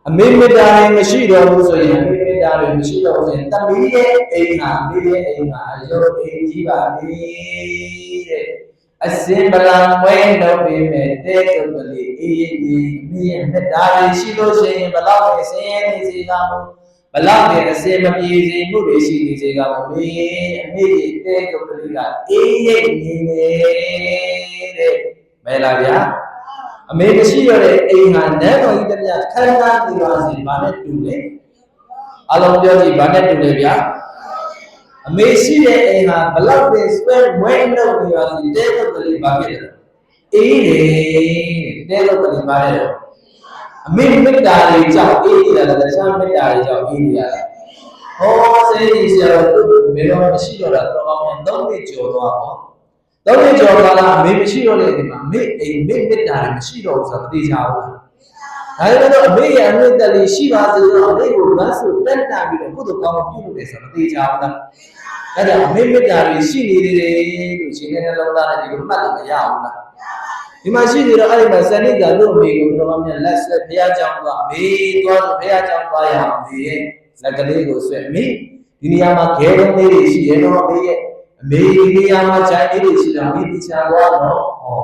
အမေမေတ္တာရင်မရှိတော့ဘူးဆိုရင်အမေမေတ္တာရင်မရှိတော့ဘူးဆိုရင်သမီးရဲ့အိမ်ဟာအမေရဲ့အိမ်ဟာအယုတ်အိမ်ကြီးပါလေတဲ့အစင်ပလံဝဲလုပ်ပြီးမဲ့တဲ့ကုတ်ကလေးအေးအေးအမေရဲ့မေတ္တာရင်ရှိလို့ရှိရင်ဘလောက်ပဲဆင်းရဲနေစေကမို့ဘလောက်ပဲအစင်မပြေစေမှုတွေရှိနေစေကမို့အမေရဲ့တဲ့ကုတ်ကလေးကအေးအေးနေနေတဲ့မဲလားဗျာအမေမရှိရတဲ့အိမ်ဟာနတ်တော်ကြီးတည်းခန္ဓာဒီပါစီဘာနဲ့တူလဲအလုံးပြောကြည့်ဘာနဲ့တူလဲဗျာအမေရှိတဲ့အိမ်ဟာဘလောက်ပဲဆွဲဝဲလို့ဒီပါစီတဲတော့ကလေးပါဖြစ်တယ်အေးတယ်တဲတော့ကလေးပါရဲ့အမေမေတ္တာလေးကြောင့်အေးနေတာတခြားမေတ္တာလေးကြောင့်အေးနေတာဟောစေကြီးဆရာတို့မေတော်မရှိတော့တာတော့ကောင်းတယ်၃နှစ်ကျော်သွားပေါ့တော့ဒီကြောကာလအမေမရှိတော့တဲ့ဒီမှာမေအိမ်မေမေတ္တာမရှိတော့ဘူးဆိုတာမသိကြဘူးဒါပေမဲ့အမေရဲ့အမြင့်တက်လေးရှိပါစေတော့အမေကိုလမ်းဆိုတက်တာပြီးတော့ကုသိုလ်ကောင်းမှုပြုလို့တယ်ဆိုတာမသိကြဘူးလားဒါကြောင့်အမေမေတ္တာလေးရှိနေသေးတယ်လို့ရှင်နေတဲ့လုံးသားနဲ့ဒီလိုမှတ်လို့မရဘူးလားဒီမှာရှိနေတော့အဲ့ဒီမှာစနိကလို့အမေကိုတော်များလက်ဆွဲဘုရားကြောင့်ကအမေသွားဆိုဘုရားကြောင့်သွားရအောင်အမေရဲ့လက်ကလေးကိုဆွဲအမေဒီနေရာမှာခဲတုံးလေးတွေရှိတယ်တော့အမေရဲ့အမေဒီနေရာမှာခြိုင်းလေးတွေရှိတာမိတိချာသွားတော့ဟော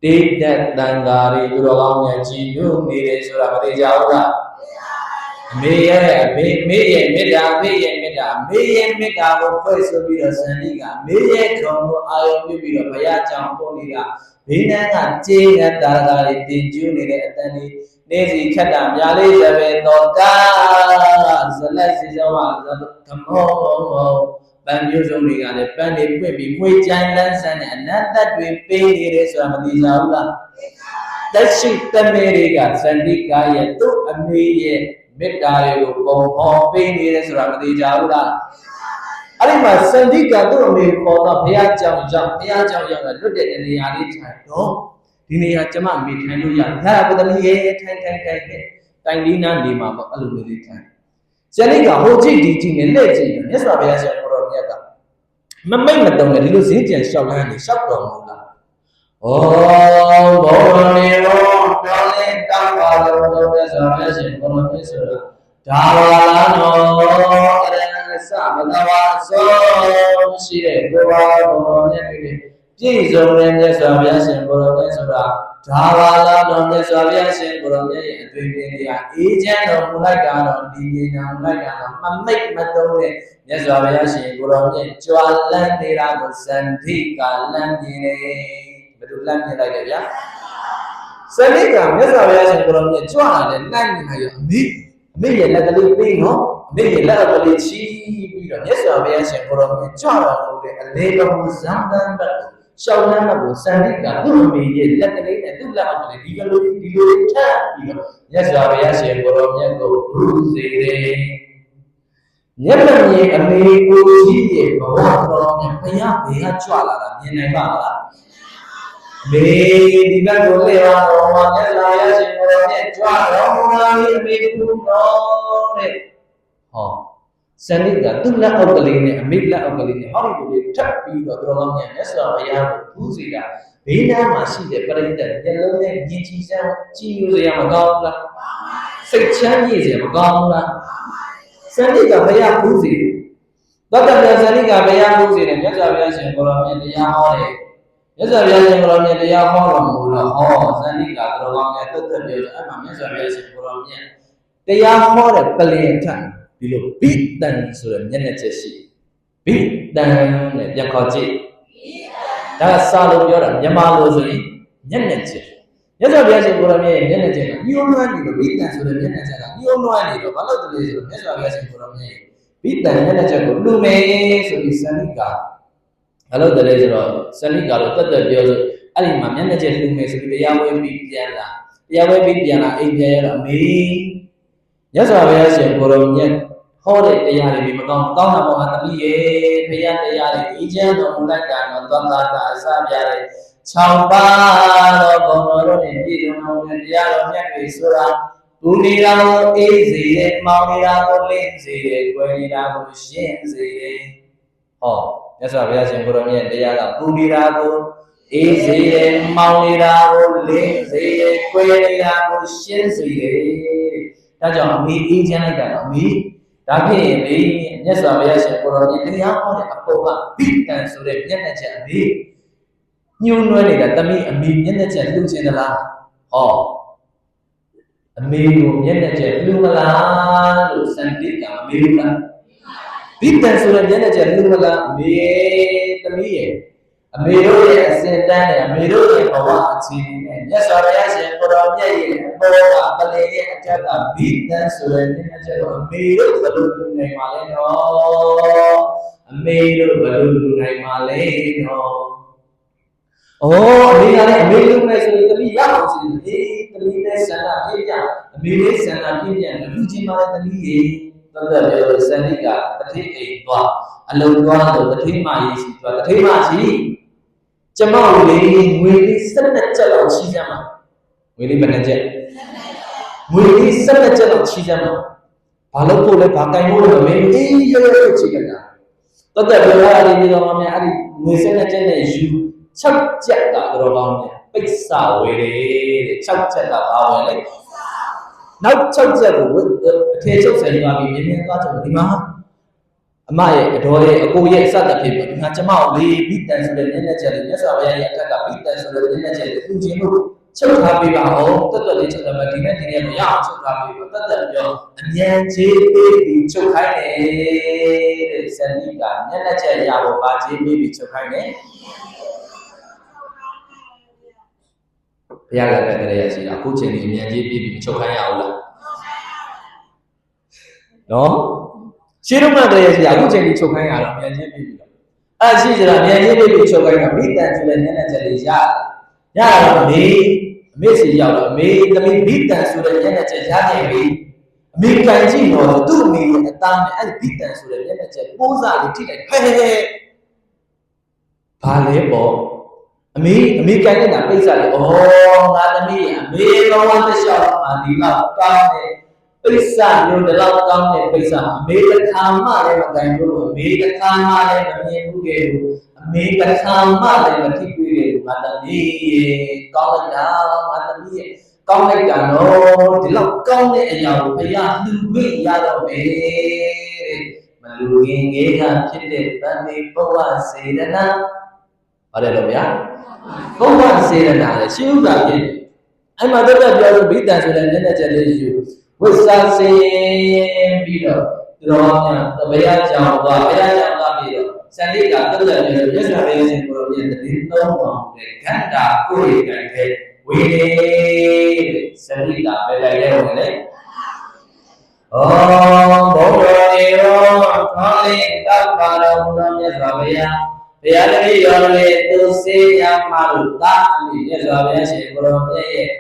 တိတ်တက်တန်ဃာတွေသူတော်ကောင်းများကြည်ညိုနေတယ်ဆိုတာမသိကြဘူးလားအမေရဲ့အမေရဲ့မေတ္တာအမေရဲ့မေတ္တာအမေရဲ့မေတ္တာကိုဖွဲ့ဆိုပြီးတော့စန္ဒီကအမေရဲ့ခေါင်းကိုအာရုံပြုပြီးတော့ဘုရားကြောင့်ပို့နေတာဘေးနန်းကကျေးနေတာဃာတွေတင်ကျူးနေတဲ့အတန်လေးနေစီခက်တာများလေးရပဲတော့ကာဇလက်စီစောမှာဓမ္မောပန်းမျိုးစုံတွေကလည်းပန်းတွေပွင့်ပြီးမွေးကြမ်းလန်းဆန်းတဲ့အနတ်သက်တွေပေးနေတယ်ဆိုတာမသိကြဘူးလား သက်ရှိတမေတွေကစန္ဒိကရဲ့သူ့အမေရဲ့မေတ္တာတွေကိုပုံဟောပေးနေတယ်ဆိုတာမသိကြဘူးလားအဲ့ဒီမှာစန္ဒိကသူ့အမေခေါ်တော့ဘုရားကြောင့်ရောက်ဘုရားကြောင့်ရောက်လွတ်တဲ့နေရာလေးထိုင်တော့ဒီနေရာကျမအမေထိုင်လို့ရတယ်ဒါပဒမီရဲ့ထိုင်တိုင်လေးနားနေမှာပေါ့အဲ့လိုမျိုးလေးထိုင်စန္ဒိကဟိုကြည့်ဒီကြည့်နဲ့လက်ကြည့်မြတ်စွာဘုရားရှင်ကိုတော်မြတ်ကမမိတ်မတုံနဲ့ဒီလိုဈေးကြံလျှောက်လန်းနေလျှောက်တော်မူလားဩဘောနေရောတော်လေးတောင်းပါလို့မြတ်စွာဘုရားရှင်ကိုတော်မြတ်ဆိုတာဒါဝါလာနောအရဟံသမဂဝါသောရှိတဲ့ကိုယ်ပါတော်မြတ်တွေပြည့်စုံတဲ့မြတ်စွာဘုရားရှင်ကိုတော်မြတ်ဆိုတာဒါဝါလာနောမြတ်စွာဘုရားရှင်ကိုတော်မြတ်ရဲ့အသွင်ပြင်တွေကအေးချမ်းတော်မူလိုက်တာတော့ဒီနေနာမူလိုက်တာတော့မမိတ်မတုံးတဲ့မြတ်စွာဘုရားရှင်ကိုတော်မြတ်ကြွားလန်းနေတာကိုစန္ဒိကလန်းမြင်တယ်ဘယ်လိုလန်းမြင်လိုက်လဲဗျာစန္ဒိကမြတ်စွာဘုရားရှင်ကိုတော်မြတ်ကြွားလာတဲ့လန်းမြင်လိုက်ရောအမေရဲ့လက်ကလေးပြီးနော်အမေရဲ့လက်ကလေးချီးပြီးတော့မြတ်စွာဘုရားရှင်ကိုတော်မြတ်ကြွတော်မူတဲ့အလေးတော်မူဇံတန်ဘတ်ရှောင်းလန်းဘတ်ကိုစန္ဒိကသူ့အမေရဲ့လက်ကလေးနဲ့သူ့လက်အောက်ကလေးဒီလိုထပ်ပြီးတော့မြတ်စွာဘုရားရှင်ကိုတော်မြတ်ကိုဘုစေတယ်မျက်မှန်ရဲ့အမေကိုကြီးရဲ့ဘဝတော်မြတ်ဘုရားဘေးကကြွလာတာမြင်နိုင်ပါလားမေဒီဘက်ကိုလေပါတော်မှာမြတ်စွာဘုရားရှင်ကိုတော်မြတ်ကြွတော်မူလာပြီအမေကူတော်တဲ့ဟောစန္ဒိကသူ့လက်အောက်ကလေးနဲ့အမေလက်အောက်ကလေးနဲ့ဟောဒီလိုလေးထပ်ပြီးတော့တော်တော်များမြတ်စွာဘုရားကိုပူဇေတာဘေးနားမှာရှိတဲ့ပရိသတ်မျက်လုံးနဲ့မြင်ကြည့်စမ်းကြည်လို့ရမကောင်းဘူးလားစိတ်ချမ်းမြေ့စရာမကောင်းဘူးလားစန္ဒိကဘုရားပူဇေသတ္တမြတ်စန္ဒိကဘုရားပူဇေတယ်မြတ်စွာဘုရားရှင်ကိုတော်မြတ်တရားဟောတယ်မြတ်စွာဘုရားရှင်ကိုတော်မြတ်တရားဟောတော်မူတော့ဟောစန္ဒိကတော်ကောင်းမြတ်သက်သက်ပြောအဲ့မှာမြတ်စွာဘုရားရှင်ကိုတော်မြတ်တရားဟောတဲ့ပလင်ထံဒီလိုဘိတန်ဆိုတဲ့မျက်နှာချက်ရှိဘိတန်နဲ့ပြန်ခေါ်ကြည့်ဒါကစာလို့ပြောတာမြန်မာလိုဆိုရင်မျက်နှာချက်မြတ်စွာဘုရားရှင်ကိုယ်တော်မြတ်ရဲ့မျက်နှာချက်ကညှိုးနွမ်းနေလို့ဘိတန်ဆိုတဲ့မျက်နှာချက်ကညှိုးနွမ်းနေတော့ဘာလို့တလဲဆိုတော့မြတ်စွာဘုရားရှင်ကိုယ်တော်မြတ်ရဲ့ဘိတန်မျက်နှာချက်ကိုလူမယ်ဆိုပြီးစန္ဒိကဘာလို့တလဲဆိုတော့စန္ဒိကလို့တက်ပြောလို့အဲ့ဒီမှာမျက်နှာချက်လူမယ်ဆိုပြီးတရားဝဲပြီးပြန်လာအိမ်ပြန်ရတော့အမေမြတ်စွာဘုရားရှင်ကိုယ်တော်မြတ်ဟောတဲ့တရားတွေမကောင်းတာပေါ့ဟာတပည့်ရဲ့ဘုရားတရားတွေအေးချမ်းတော်မူလိုက်တာတော့သောတာတာအစပြတဲ့6ပါးသောဘုံတော်တို့နဲ့ပြည့်စုံတော်မူတဲ့တရားတော်မြတ်တွေဆိုတာဘူနေတာကိုအေးစေတယ်မောင်နေတာကိုလင်းစေတယ်၊ကွယ်နေတာကိုရှင်းစေတယ်ဟောမြတ်စွာဘုရားရှင်ကိုယ်တော်မြတ်တရားကဘူနေတာကိုအေးစေတယ်မောင်နေတာကိုလင်းစေတယ်၊ကွယ်နေတာကိုရှင်းစေတယ်ဒါကြောင့်အမေအေးချမ်းလိုက်တာတော့အမေဒါဖြစ်ရင်လေမြတ်စွာဘုရားရှင်ကိုယ်တော်ကြီးတရားဟောတဲ့အပေါ်ကဘိတန်ဆိုတဲ့မျက်နှာချက်အမေညှိုးနွမ်းနေတာတမီးအမေမျက်နှာချက်လှူခြင်းသလားဟောအမေကိုမျက်နှာချက်လှူမလားလို့စံတိကမမေးဘူးလားဘိတန်ဆိုတဲ့မျက်နှာချက်လှူမလားအမေတမီးရဲ့အမေတို့ရဲ့အစဉ်တန်းနဲ့အမေတို့ရဲ့ဘဝအခြေအနေနဲ့မြတ်စွာဘုရားရှင်ကိုယ်တော်မြတ်ရဲ့အပေါ်ကပလင်ရဲ့အထက်ကဘိတန်ဆိုတဲ့မျက်နှာချက်တော့အမေတို့ဘယ်လိုလုပ်နိုင်မှာလဲနော်အမေတို့ဘယ်လိုလုပ်နိုင်မှာလဲနော်အမေကလည်းအမေလုပ်မယ်ဆိုရင်တမီးရအောင်စီတမီးနဲ့ဆန္ဒပြည့်ပြအမေလေးဆန္ဒပြည့်ပြလူချင်းပါတဲ့တမီးရေတော်တော်ပြောစန္ဒိကတတိအိမ်သွားအလုံးသွားလို့တတိမကြီးစီသွားတတိမကြီးကျမတို့လေးငွေလေး12ကျပ်လောက်ချီးစမ်းပါငွေလေးဘယ်နှကျပ်ငွေလေး12ကျပ်လောက်ချီးစမ်းပါဘာလို့ပို့လဲဘာကင်လို့လဲမင်းအေးရရချီးကြတာတော်တော်ပြောရလေးပြီးတော့မှအဲ့ဒီငွေ12ကျပ်နဲ့ယူ6ကျပ်ကတော့ကောင်းတယ်ပိတ်စာဝယ်တယ်တဲ့6ကျပ်ကဘာဝယ်လဲနောက်6ကျပ်ကိုအထည်ချုပ်ဆိုင်ပါပြီးမြင်းသွားကြဒီမှာအမရဲ့အတော်ရဲ့အကိုရဲ့အစတဖြစ်ပြီးဒီမှာကျမကိုလေးဘိတန်ဆိုတဲ့နည်းနည်းချက်လေးမြတ်စွာဘုရားရဲ့အထက်ကဘိတန်ဆိုတဲ့နည်းနည်းချက်လေးသူချင်းလို့ချုပ်ထားပေးပါအောင်တက်တက်လေးချုပ်တယ်ဒီနေ့မရအောင်ချုပ်ထားပေးပါတက်တက်ပြောအမြန်ကြီးပေးပြီးချုပ်ခိုင်းတယ်တဲ့စန္ဒိကနည်းနည်းချက်ရဖို့ပါကြီးပေးပြီးချုပ်ခိုင်းတယ်ဘုရားကလည်းတည်းရရှိတာအခုချိန်ဒီအမြန်ကြီးပေးပြီးချုပ်ခိုင်းရအောင်လားနော်ရှင်းတော့မှတည်းရရှိအခုချိန်ဒီချုပ်ခိုင်းရတော့အမြန်ကြီးပေးပြီးတော့အဲ့ရှိကြတာအမြန်ကြီးပေးပြီးချုပ်ခိုင်းတာဘိတန်ဆိုတဲ့နည်းနည်းချက်လေးရတော့ မေစီရောက်တော့အမေသမီးဘိတန်ဆိုတဲ့မျက်နှာချက်ရခဲ့ပြီအမေကန်ကြည့်တော့သူ့အမေရဲ့အသားနဲ့အဲ့ဒီဘိတန်ဆိုတဲ့မျက်နှာချက်ပိုးစားလေးထိလိုက်ဟဲ့ဘာလဲပေါ့အမေကန်နေတာပိတ်စားလေဩငါသမီးအမေလောကတစ်လျှောက်မှာဒီလောက်ကောင်းတဲ့ပိတ်စားမျိုးဒီလောက်ကောင်းတဲ့ပိတ်စားအမေတစ်ခါမှလည်းမကန်ဘူးအမေတစ်ခါမှလည်းမမြင်ဘူးခဲ့ဘူးအမေတစ်ခါမှလည်းမထိတွေ့ခဲ့ဘူးငါသမီးကောင်းလိုက်တာငါသမီးရဲ့ကောင်းလိုက်တာနော်ဒီလောက်ကောင်းတဲ့အရာကိုဘုရားလှူခွင့်ရတော့မယ်မလူရင်ကြီးကဖြစ်တဲ့တန်နေဘဝစေတနာပါတယ်လို့ဗျာဘဝစေတနာလေရှင်းဥစွာဖြစ်တယ်အဲ့မှာတော့ပြောလို့ဘိတန်ဆိုတဲ့နည်းနည်းချက်လေးယူဝိစာစေပြီးတော့သူတော်များဘုရားကြောင့်သွားပြီးတော့စန္ဒိကတုတ်တယ်လို့မြတ်စွာဘုရားရှင်ကိုယ်တော်မြတ်တည်သုံးတော်တဲ့ခန္ဓာကိုယ်ရဲ့ကံတဲ့ဝိနေစန္ဒိကပဲလိုက်ရဲဝင်လေဩဘုရားရေရောခေါင်းလေးတောက်ပါတော်မူသောမြတ်စွာဘုရားဘုရားတပည့်တော်လေးသူစေရမလို့သာအမိမြတ်စွာဘုရားရှင်ကိုယ်တော်မြတ်ရဲ့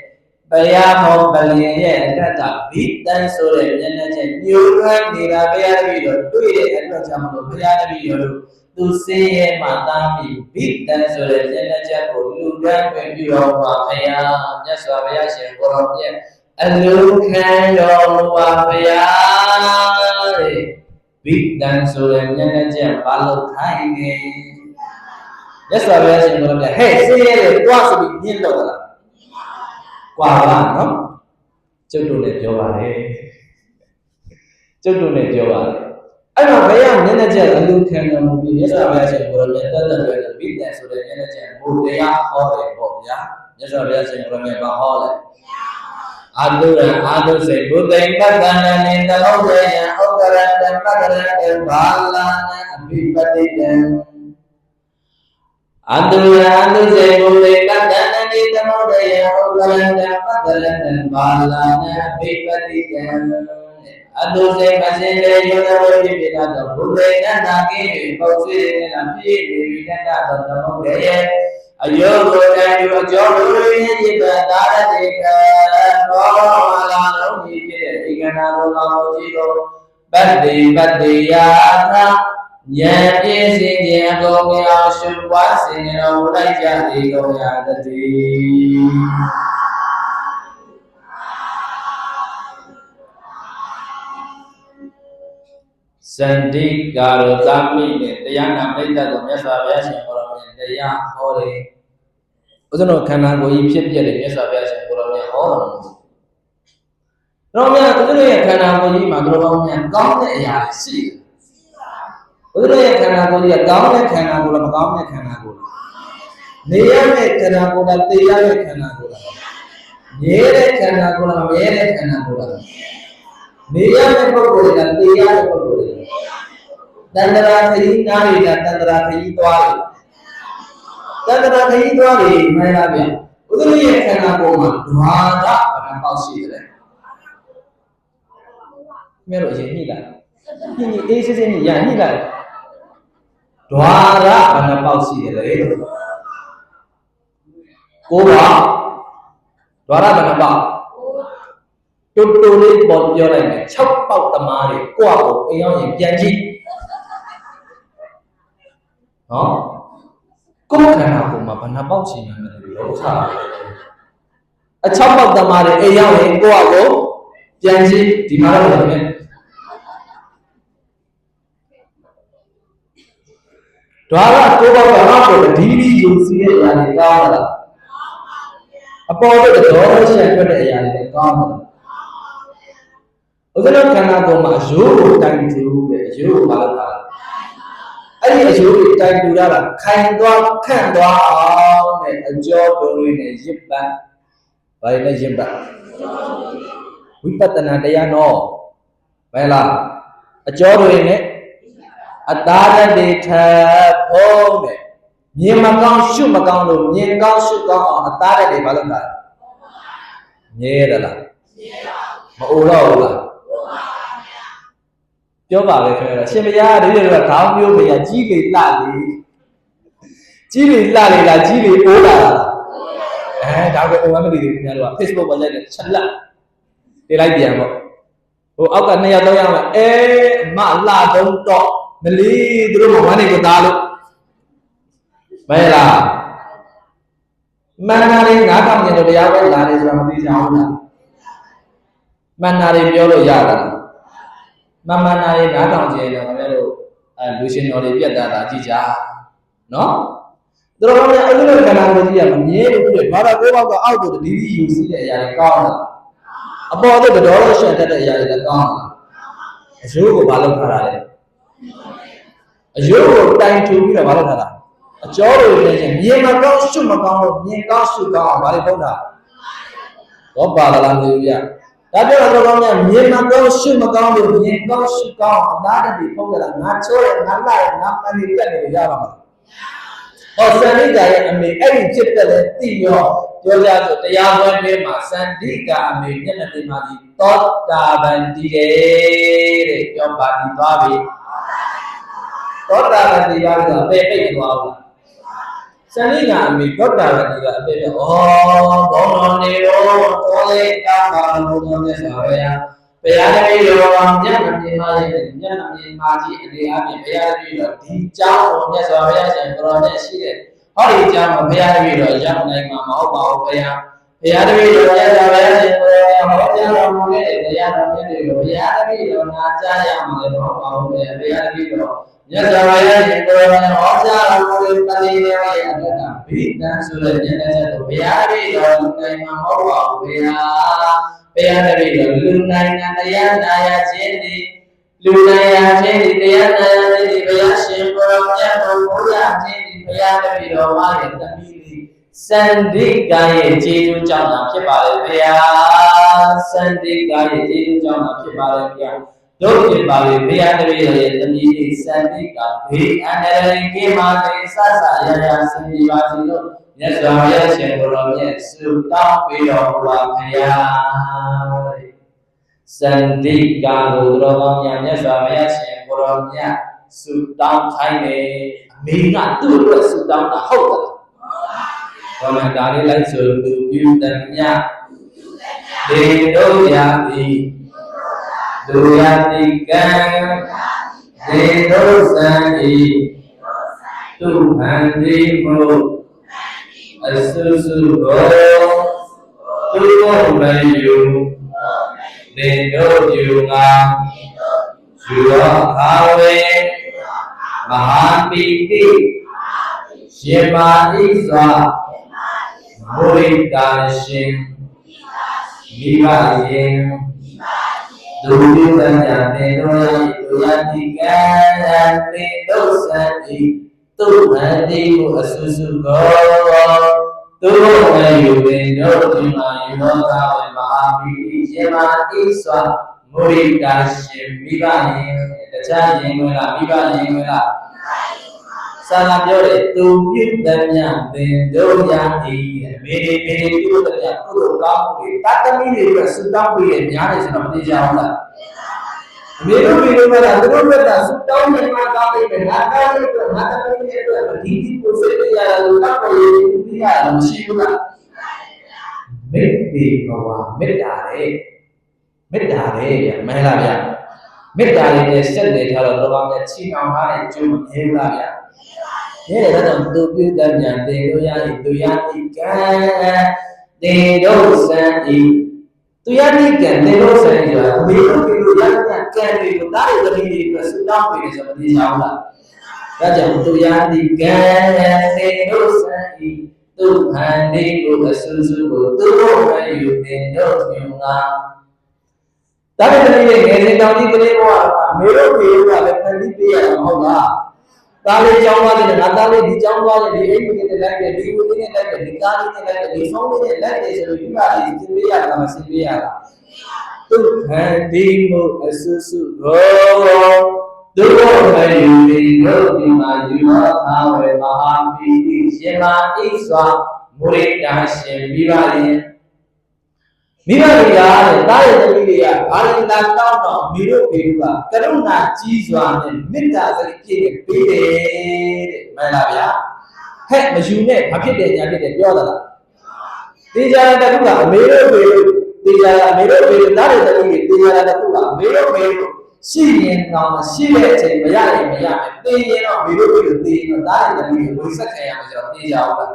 ဘုရားဟောပလင်ရဲ့အတွက်ကဘိတန်ဆိုတဲ့ဉာဏ်နဲ့ချက်မျိုးလွှမ်းနေတာဘုရားတပည့်တော်တွေ့တဲ့အတွက်ကြောင့်မလို့ဘုရားတပည့်တော်တို့သူစေရမှသာပြီးဘိတန်ဆိုတဲ့ဉာဏ်နဲ့ချက်ကိုလူတန်းပြင်ပြီးတော့ပါဘုရားမြတ်စွာဘုရားရှင်ကိုယ်တော်မြတ်အလူခံတော်မူပါဘုရားတဲ့ဘိတန်ဆိုတဲ့ဉာဏ်နဲ့ချက်ဘာလို့ခိုင်းနေမြတ်စွာဘုရားရှင်ကိုယ်တော်မြတ်ဟဲ့စေရတဲ့တွားဆိုပြီးညင်းတော့သလားကွာပါနော်ကျုပ်တို့လည်းပြောပါတယ်ကျုပ်တို့လည်းပြောပါတယ်အဲ့တော့ဘယ်ရမျက်နှာချက်အလူခံတော်မူပြီးမြတ်စွာဘုရားရှင်ကိုယ်တော်မြတ်တတ်တဲ့ဘိတန်ဆိုတဲ့မျက်နှာချက်ဘုရားဟောတယ်ပေါ့ဗျာမြတ်စွာဘုရားရှင်ကိုယ်တော်မြတ်ဘာဟောလဲအာတုရအာတုစေဘုဒ္ဓံပတ္တနာနိတမောဒေယံဥက္ကရတံပတ္တရတံဘာလာနံအဘိပတိတံအတုရအာတုစေဘုဒ္ဓံပတ္တနာနိတမောဒေယံဥက္ကရတံပတ္တရတံဘာလာနံအဘိပတိတံအတုစေမစင်လေယောဂဝိပိပိတသောဘုဒ္ဓေနန္တာကိပုဆွေနဖြစ်နေဝိတ္တသောသမုဒ္ဒေယအယောဂောတံယူအကျော်လူရင်းจิตတာရတိကသောမာလာလုံးကြီးဖြစ်တဲ့ဧကနာတော်တော်ကြီးကိုပတ္တိယာသဉာဏ်ပြည့်စင်ခြင်းအကုန်မြောင်ရှုပွားစင်တော်မူလိုက်ကြသည်ကုန်ရတည်းစန္ဒိကာရသမိနဲ့တရားနာမိတ်တတ်ကိုမြတ်စွာဘုရားရှင်ကိုယ်တော်မြတ်တရားဟောတယ်ဥစ္စနောခန္ဓာကိုယ်ကြီးဖြစ်ပြတဲ့မြတ်စွာဘုရားရှင်ကိုယ်တော်မြတ်ဟောတော်မူတယ်။တော်မြတ်ဥစ္စနောရဲ့ခန္ဓာကိုယ်ကြီးမှာတော်တော်များကောင်းတဲ့အရာရှိတယ်။ဥစ္စနောရဲ့ခန္ဓာကိုယ်ကြီးကကောင်းတဲ့ခန္ဓာကိုယ်လားမကောင်းတဲ့ခန္ဓာကိုယ်လား။နေရတဲ့ခန္ဓာကိုယ်လားသိရတဲ့ခန္ဓာကိုယ်လား။မြဲတဲ့ခန္ဓာကိုယ်လားမမြဲတဲ့ခန္ဓာကိုယ်လား။နေရတဲ့ပုဂ္ဂိုလ်ကသိရတဲ့ပုဂ္ဂိုလ်လား။တန္တရာခရီးနားတွေကတန္တရာခရီးသွားတယ်တန္တရာခရီးသွားတယ်မှန်လားဗျဥဒ္ဓရဲ့ခန္ဓာကိုယ်မှာဓဝါဒဘယ်နှပေါက်ရှိတယ်မြတ်တို့ရင်ညှိလိုက်ညှိအေးစစ်စစ်ညှိရညှိလိုက်ဓဝါဒဘယ်နှပေါက်ရှိတယ်လေကိုပါဓဝါဒဘယ်နှပေါက်တူတူလေးပေါ်ပြောလိုက်မယ်6ပေါက်သမားတွေကိုယ့်အကိုအိမ်ရောက်ရင်ပြန်ကြည့်နော်ကိုယ်ခန္ဓာကိုယ်မှာဘယ်နှပေါက်ရှိမှန်းမသိဘူးလို့ထားအ6ပေါက်သမားတွေအိမ်ရောက်ရင်ကိုယ့်အကိုပြန်ကြည့်ဒီမှာတော့လည်းဓာရကိုယ်ပေါက်ဓာရကိုဒီဒီယူစီရဲ့အရာတွေကောင်းလားအပေါ်တော့တော်ရှက်ထွက်တဲ့အရာတွေကောင်းလားဥစ္စလခန္ဓာကိုယ်မှာအယိုးကိုတိုင်တူတဲ့အယိုးကိုဘာလို့ထားလဲအဲ့ဒီအယိုးတွေတိုင်တူတာခိုင်သွားခန့်သွားအောင်နဲ့အကျော်တော်တွေနဲ့ရစ်ပတ်ဘာတွေနဲ့ရစ်ပတ်ဝိပဿနာတရားနော်ဘယ်လားအကျော်တွေနဲ့အတားတွေထပ်ဖို့နဲ့မြင်မကောင်းရှုမကောင်းလို့မြင်ကောင်းရှုကောင်းအောင်အတားတွေဘာလို့လဲမြဲရလားမအိုတော့ဘူးလားပြောပါပဲခင်ဗျာရှင်ဘုရားဒီလိုကခေါင်းမျိုးဘုရားကြီးလေလှလေကြီးလေလှလေလားကြီးလေအိုးလာလား ဒါကို over မသိသေးဘူးခင်ဗျားတို့က Facebook ပေါ်ရိုက်တယ်ချက်လက်တင်လိုက်ပြန်ပေါ့ဟိုအောက်က2ယောက်3ယောက်အမလှတုံးတော့မလီသူတို့ကဝမ်းနေကိုသားလို့မဲလားမန္နာလေးနားထောင်ကြလို့တရားပွဲလာတယ်ဆိုတာမသိကြဘူးလားမန္နာလေးပြောလို့ရတာမန္နာလေးနားထောင်ကြတယ်ခင်ဗျားတို့လူရှင်တော်တွေပြတ်သားတာကြည့်ကြနော်သူတို့ကလည်းအဲ့လိုခန္ဓာကိုယ်ကြီးကမမြဲဘူးလေဘာသာကိုယ်ပေါက်ကအောက်ကိုဒီဒီယူစီးတဲ့အရာတွေကောင်းတာအပေါ်တော့တော်တော်ရှက်တတ်တဲ့အရာတွေလည်းကောင်းတာအယိုးကိုဘာလုပ်ထားတာလဲအယိုးကိုတိုင်ထူပြီးတော့ဘာလုပ်ထားတာအကျော်တွေလည်းမြင်မကောင်းရှုမကောင်းလို့မြင်ကောင်းရှုကောင်းအောင်ဘာတွေလုပ်တာတော့ပါလာမလို့ပြဒါပြောတော့ကောင်းများမြင်မကောင်းရှုမကောင်းလို့မြင်ကောင်းရှုကောင်းအသားတည်းပုံကြတာငါချိုးရဲ့ငါလိုက်ငါမနေပြတ်နေရပါမှာဟောစန္ဒိကာရဲ့အမေအဲ့ဒီဖြစ်တဲ့လေသိရောပြောကြဆိုတရားပွဲထဲမှာစန္ဒိကာအမေမျက်နှာပြင်မှာဒီသောတာပန်တည်တယ်တဲ့ပြောပါပြီးသွားပြီသောတာပန်တည်ပါပြီးတော့အပေပိတ်သွားဘူးစန္ဒိကာအမေသောတာပန်တည်ကအပေပိတ်ဩဘောတော်နေရောသောလေးတောင်းပါလို့ပြောနေဆိုရယ်ဘုရားတပည့်တော်ညံ့မမြင်ပါရဲ့ညံ့မမြင်ပါကြီးအနေအချင်းဘုရားတပည့်တော်ဒီကြောင်းတော်မြတ်စွာဘုရားရှင်တော်နဲ့ရှိတဲ့ဟောဒီကြောင်းမှာဘုရားတပည့်တော်ရောက်နိုင်မှာမဟုတ်ပါဘူးဘုရားတပည့်တော်မြတ်စွာဘုရားရှင်တော်ရဲ့ဟောကြားတော်မူတဲ့တရားတော်မြတ်တွေကိုဘုရားတပည့်တော်နာကြားရမှာလည်းမဟုတ်ပါဘူးဘုရားတပည့်တော်မြတ်စွာဘုရားရှင်တော်ရဲ့ဟောကြားတော်မူတဲ့ပရိသေရဲ့အတ္တဘိတံဆိုတဲ့ဉာဏ်နဲ့ဘုရားတပည့်တော်နိုင်မှာမဟုတ်ပါဘူးဘုရားဘုရားတပည့်တော်လူနိုင်ငံတရားနာရခြင်းဒီလူနိုင်ရခြင်းဒီတရားနာရခြင်းဒီဘုရားရှင်ကိုယ်တော်မြတ်တော်ဘုရားခြင်းဒီဘုရားတပည့်တော်မှာရဲ့တမီးလေးစန္ဒိကာရဲ့ခြေကျိုးကြောင့်သာဖြစ်ပါလေဘုရားစန္ဒိကာရဲ့ခြေကျိုးကြောင့်သာဖြစ်ပါလေဘုရားတို့ဖြစ်ပါလေဘုရားတပည့်တော်ရဲ့တမီးလေးစန္ဒိကာဘေးအန္တရာယ်ကင်းပါစေဆဆရရဆင်ပြေပါစေလို့မြတ်စွာဘုရားရှင်ကိုယ်တော်မြတ်ဆုတောင်းပေးတော်မူပါဘုရားစန္ဒိကာကိုတော်ကောင်းမြတ်စွာဘုရားရှင်ကိုယ်တော်မြတ်ဆုတောင်းခိုင်းတယ်အမေကသူ့အတွက်ဆုတောင်းတာဟုတ်တယ်ဘာမှဒါလေးလိုက်ဆိုသူပြုတည်းမြတ်ဒေတို့ရာတိဒုယတိကံဒေတို့စံဤသူဟံတိမှုအဆုစုကိုသူတို့မယူဒေတို့ယူငါယူရောခါဝေမဟာပိတိရှင်မာဣစွာမုရိတာရှင်မိဘရင်ဒုတိယဉာဏ်တေတို့ယဒုယတိကံတေတို့စံဤသူဟံတိကိုအဆုစုကိုသူတို့မယူရင်တို့ဒီမှာယူတော့သာဝေမဟာပိတိရှင်မာဣစွာမုရိတာရှင်မိဘရင်တခြားရင်ဝင်လားမိဘရင်ဝင်လားစာလာပြောတယ်သူပြုတည်းမြသင်တို့ရာဤမေဒီမေဒီပြုတည်းမြကုသိုလ်ကောင်းမှုတွေတတ်သမီးတွေအတွက်ဆုတောင်းပေးရများတယ်ဆိုတော့မသိကြဘူးလားအမေတို့ဒီလိုမှလည်းသူတို့ဘက်ကဆုတောင်းနေမှကောင်းတယ်ငါကောင်းတဲ့အတွက်ငါသမီးတွေအတွက်ဒီကိုစိတ်ရရလို့တော့ပေါ်ရည်ပြီးရတာမရှိဘူးလားမေတ္တိဘဝမေတ္တာတဲ့မေတ္တာတဲ့မှန်လားဗျမေတ္တာလေးနဲ့ဆက်နေထားတော့တော်တော်များချီအောင်ထားတဲ့ကျိုးမနေလားဗျရဲတဲ့တော့သူပြုတည်းမြန်တေတို့ရည်သူရတိကံတေတို့စံဤသူရတိကံတေတို့စံဤဆိုတာအမေတို့ပြုလို့ရတဲ့ကံတွေကိုတားရတဲ့သမီးတွေအတွက်ဆုတောင်းပေးတယ်ဆိုမသိကြဘူးလားဒါကြောင့်သူရတိကံတေတို့စံဤသူဟန်ဒီကိုအဆူဆူကိုသူတို့မယူတေတို့ယူငါဒါပေမဲ့ငယ်စဉ်တောင်ကြီးကလေးဘဝကအမေတို့ပြေကလည်းဖန်တီးပေးရမှာမဟုတ်လားသားလေးကြောင်းသွားတယ်ငါသားလေးဒီကြောင်းသွားတယ်ဒီအိမ်ကြီးနဲ့လိုက်တယ်ဒီဦးလေးနဲ့လိုက်တယ်ဒီကားလေးနဲ့လိုက်တယ်ဒီဖုန်းလေးနဲ့လိုက်တယ်ဆိုလို့ဒီပါလေးသင်ပေးရတာမသင်ပေးရတာသူဟန်ဒီမို့အဆူဆူရောသူတို့မယူပြီးတို့ဒီမှာယူတော်သာဝေမဟာပိတိရှင်မာဣစွာမုရိတာရှင်မိဘရင်မိဘတွေကတားရဲ့သမီးတွေကဘာလို့လာတောင်းတော့မိတို့ပေကကရုဏာကြီးစွာနဲ့မေတ္တာစိတ်ပြည့်ပေးတယ်တဲ့မှန်လားဗျာဟဲ့မယူနဲ့ဘာဖြစ်တယ်ညာဖြစ်တယ်ပြောသလားတ တေချာတဲ့ခုကအမေတို့ဘေလို့တေချာအမေတို့ဘေလို့တားတဲ့တတိတေချာတဲ့ခုကအမေတို့ဘေလို့ရှိရင်တော့ရှိတဲ့အချိန်မရရင်မရမယ်တေးရင်တော့အမေတို့ဘေလို့တေးရင်တော့တားတဲ့တတိကိုဆက်ခံရမှာဆိုတော့တေချာဟုတ်လား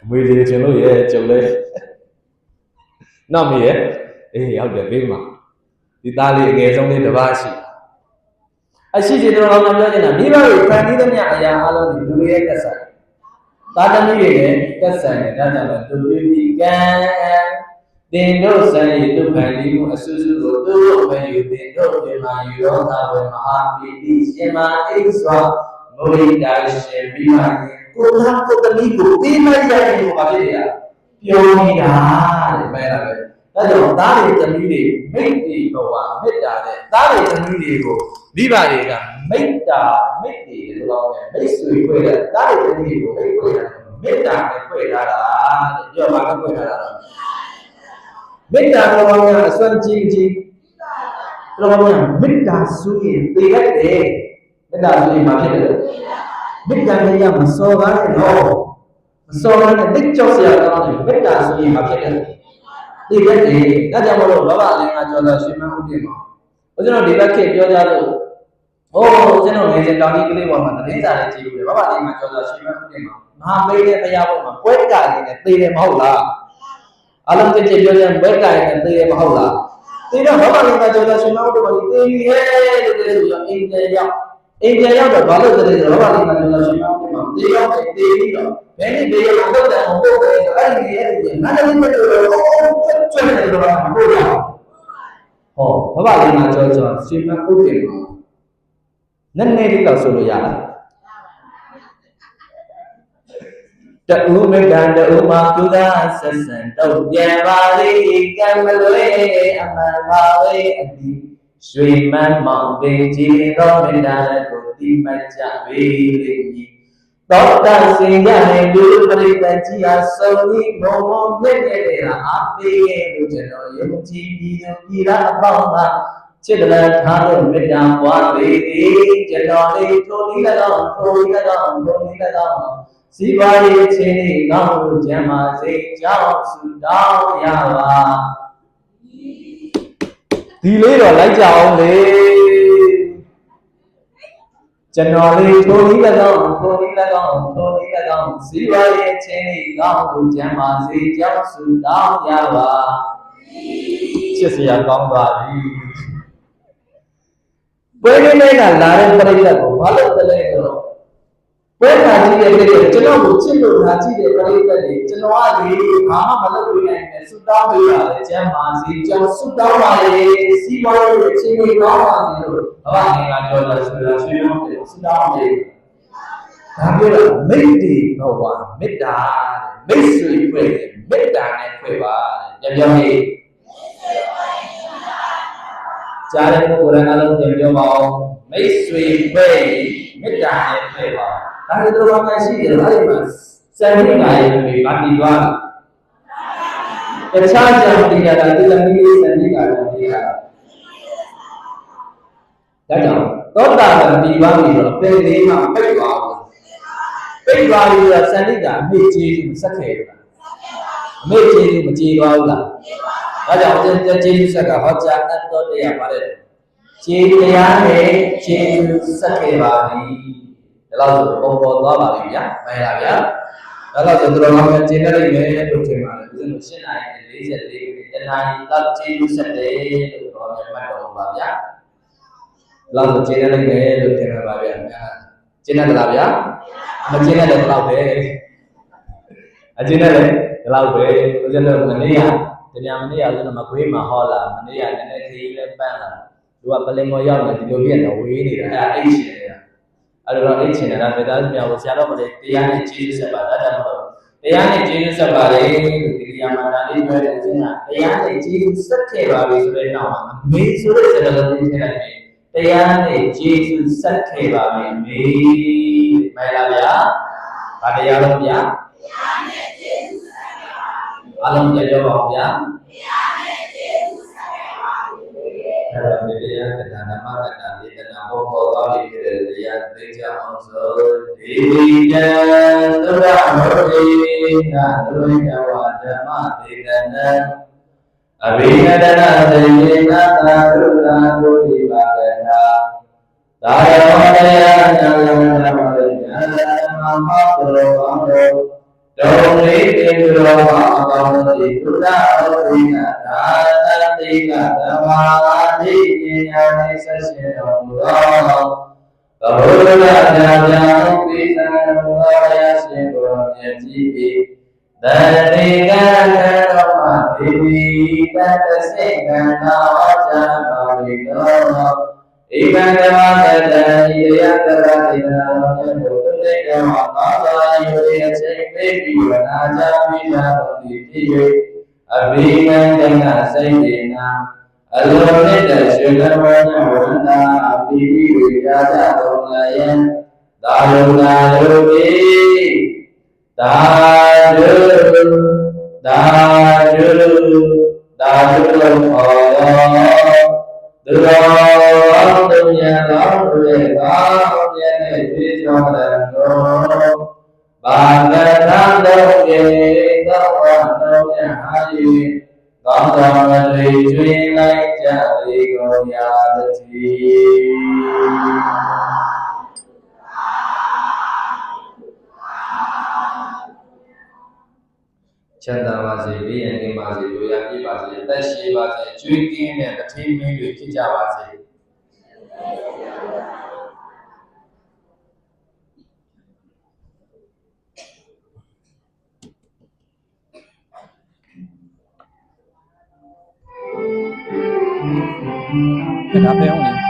အမေလေးကျွန်တော်ရဲ့ကြုံလဲနောက်မေရဲ့အေးဟုတ်တယ်ဘေးမှာဒီသားလေးအငယ်ဆုံးလေးတစ်ပါးရှိအရှိစီတော်တော်များပြောနေတာမိဘတွေဖန်တီးသမျှအရာအလုံးဒီလူတွေရဲ့သက်ဆိုင်သာသမီတွေလည်းသက်ဆိုင်တယ်ဒါကြောင့်သူတို့ဒီကံတင်တို့ဆိုင်ရသူဖန်တီးမှုအဆူဆူကိုသူတို့ပဲယူတင်တို့ပြင်မာယူရောသာဝေမဟာပိတိရှင်မအိစွာမုရိတာရှင်ပြီးမှကိုယ်ကကိုယ်သမီးကိုပြီးမှရရင်ကိုဘာဖြစ်ရပြောနေတာတဲ့မဲလာပဲဒါကြောင့်သားတွေသမီးတွေမိတ်တွေဘဝမေတ္တာနဲ့သားတွေသမီးတွေကိုမိဘတွေကမေတ္တာမိတ်တွေလို့ပြောတယ်မိတ်ဆွေဖွဲ့တဲ့သားတွေသမီးတွေကိုမိတ်ဖွဲ့တာမေတ္တာနဲ့ဖွဲ့ထားတာတဲ့ပြောပါတော့ဖွဲ့ထားတာမေတ္တာတော်ဘာများအစွမ်းကြီးကြီးတော်ဘာများမေတ္တာစုရင်သိရတယ်မေတ္တာစုရင်ဘာဖြစ်လဲမေတ္တာနဲ့ရမစော်ကားနဲ့တော့မစော်ကားနဲ့တိတ်ကြောက်စရာကောင်းတယ်မေတ္တာစုရင်ဘာဖြစ်လဲသိရတယ်ဒါကြောင့်မလို့လောဘအလင်းကကြောတာရှင်မဟုတ်ပြင်ပါဦးဇင်းတို့ဒီဘက်ခေတ်ပြောကြလို့ဟိုဦးဇင်းတို့ငယ်စဉ်တောင်ကြီးကလေးပေါ်မှာသတင်းစာလေးကြည့်လို့လောဘအလင်းကကြောတာရှင်မဟုတ်ပြင်ပါမဟာမေးတဲ့ဘုရားပေါ်မှာပွဲကလေးနဲ့သိတယ်မဟုတ်လားအလုံးကြည့်ပြောကြပွဲကလေးနဲ့သိတယ်မဟုတ်လားသိတော့လောဘအလင်းကကြောတာရှင်မဟုတ်တော့ဘူးသိရဲ့လို့ပြောလို့အင်ဂျင်ရောက်တော့ဘာလို့သိတယ်လောဘအလင်းကကြောတာရှင်မဟုတ်ပြင်ပါသိရောက်တယ်သိပြီးတော့ဘယ်နည်းဘေးရောက်တော့တယ်မဟုတ်ဘူးအဲ့ဒီရဲ့နားလည်းမလို့ကျွတ်တယ်တော့မဟုတ်ဘူးဟောဘဘလေးကကြောရှင်မဟုတ်တယ်နည်းနည်းလေးတော့ဆိုလို့ရတယ်တူမေတ္တာတူမှာကုသဆက်ဆံတော့ပြန်ပါလေကံမလွဲအမှန်ပါပဲအတိရွှေမန်းမောင်တင်ကြည်တော့မေတ္တာကိုတိမတ်ကြပေလေသောတာစင်ရတဲ့လူပရိသတ်ကြီးဟာစုံပြီးဘုံဘုံမြင့်နေတာအားပေးရဲ့လို့ကျွန်တော်ယုံကြည်ပြီးသူပြည်သားအပေါင်းကจิตละထားလို့မေတ္တာပွားပေသည်ကျွန်တော်လေးထိုနည်း၎င်းထိုနည်း၎င်းထိုနည်း၎င်းစီပါရေးချင်းလေးကောင်းလို့ကျမ်းပါစေကြောင်းဆုတောင်းရပါဒီလေးတော့လိုက်ကြအောင်လေကျွန်တော်လေးထိုနည်း၎င်းထိုနည်း၎င်းထိုနည်း၎င်းစီပါရေးချင်းလေးကောင်းလို့ကျမ်းပါစေကြောင်းဆုတောင်းရပါချစ်စရာကောင်းပါပြီပွဲလေးကလာတဲ့ပရိသတ်ကိုဘာလို့တလဲဆိုတော့ပွဲခါကြီးရဲ့တဲ့ကျွန်တော်ကိုချစ်လို့လာကြည့်တဲ့ပရိသတ်တွေကျွန်တော်ကလေဘာမှမလုပ်ပေးနိုင်နဲ့ဆုတောင်းပေးရတယ်ကျမ်းပါစေကြောင်းဆုတောင်းပါလေစီးပွားရေးအချိန်ကြီးကောင်းပါစေလို့ဘာမှငါပြောတာဆိုတာဆွေးနွေးတယ်ဆုတောင်းတယ်ဒါပြောတာမိတ်တီတော့ပါမေတ္တာမိတ်ဆွေဖွဲ့တယ်မေတ္တာနဲ့ဖွဲ့ပါတဲ့ပြောဟေးကြားတဲ့ပုဂ္ဂိုလ်အားလုံးပြန်ပြောပါအောင်မိတ်ဆွေပဲမေတ္တာနဲ့ပဲပါဒါတွေတော့မှရှိတယ်အဲ့ဒီမှာစံရိကာရဲ့ပဲဗာတိသွားတခြားကြောင့်တရားတာဒီလိုမျိုးစံရိကာကိုတရားဒါကြောင့်သောတာပန်ဒီပါပြီတော့ပင်လေးမှာပိတ်သွားဘူးပိတ်သွားပြီးတော့စံရိကာအမေကြီးမဆက်ခဲ့ဘူးလားအမေကြီးမကြည်သွားဘူးလားဒါကြောင့်ကျေးဇူးဆက်ကဟောကြားအပ်တော်တရားပါတယ်ကျေးတရားနဲ့ကျေးဇူးဆက်ခဲ့ပါပြီဒါလို့ဆိုပုံပေါ်သွားပါပြီဗျာမှန်လားဗျာဒါလို့ဆိုတော်တော်များကျေးဇူးလိုက်မယ်လို့ထင်ပါတယ်ဦးဇင်းတို့8နာရီ44မိနစ်တနာရီလောက်ကျေးဇူးဆက်တယ်လို့တော်တော်များမှတ်တော်ပါဗျာဒါလို့ကျေးဇူးလိုက်မယ်လို့ထင်ပါဗျာကျေးဇူးသလားဗျာမကျေးဇူးလည်းဒီလောက်ပဲအကျေးဇူးလည်းဒီလောက်ပဲဦးဇင်းတို့မနေ့ကတရားမနေ့ကလည်းမကွေးမှာဟောလာမနေ့ကလည်းနည်းနည်းခရီးလည်းပန်းလာသူကပလင်မော်ရောက်နေဒီလိုပြည့်တော့ဝေးနေတာအဲ့အိတ်ရှင်နေတာအဲ့တော့အိတ်ရှင်နေတာမေတ္တာမြတ်ကိုဆရာတော်ကလည်းတရားနဲ့ကျေးဇူးဆက်ပါဒါကြောင့်မလို့တရားနဲ့ကျေးဇူးဆက်ပါလေလို့ဒီတရားမှာဒါလေးပြောတဲ့အချင်းကတရားနဲ့ကျေးဇူးဆက်ခဲ့ပါပြီဆိုတဲ့နောက်မှာအမေဆိုတဲ့စကားလုံးကိုထည့်လိုက်တယ်တရားနဲ့ကျေးဇူးဆက်ခဲ့ပါမယ်အမေမှန်လားဗျာဗာတရားလုံးဗျာတရားနဲ့ကျေးဇူးဆက်ခဲ့ပါအလုံးကြပြောပါဦးဗျာတရားနဲ့ကျေးဇူးဆက်ခဲ့ပါ Vidyaya Nama Kata Ditana Moho Bali Kiriya Tija Onso Dija Tura Murti Nadruya Wadama Ditana Abhinadana Dejina Taruna Duri Bhagana Tayamadaya Nalana Mahatro Vamro Doni Tindro Mahamati Tura Urina Tana Tika Tamadi Nyani Sashino Mudama Kahura Jajanu Pisanu Vaya Shingo Nyajiki Dani Gana Mati Tata Singana Vajana Vigama Ikan Devata Yantara Dinam Yudhika Mahava Yudhika Sekti Vanaja Vijapati Abhina Jana Sayyidina Alonita Shuddhavana Vana Abhi Vijaja Dongayan Daruna Yogi Daju Durang dunia Chanda Vasi, Viyangi Vasi, Duyaki Vasi, Tashi Vasi, Chuikin and the team made Kija Vasi. Can I pay only?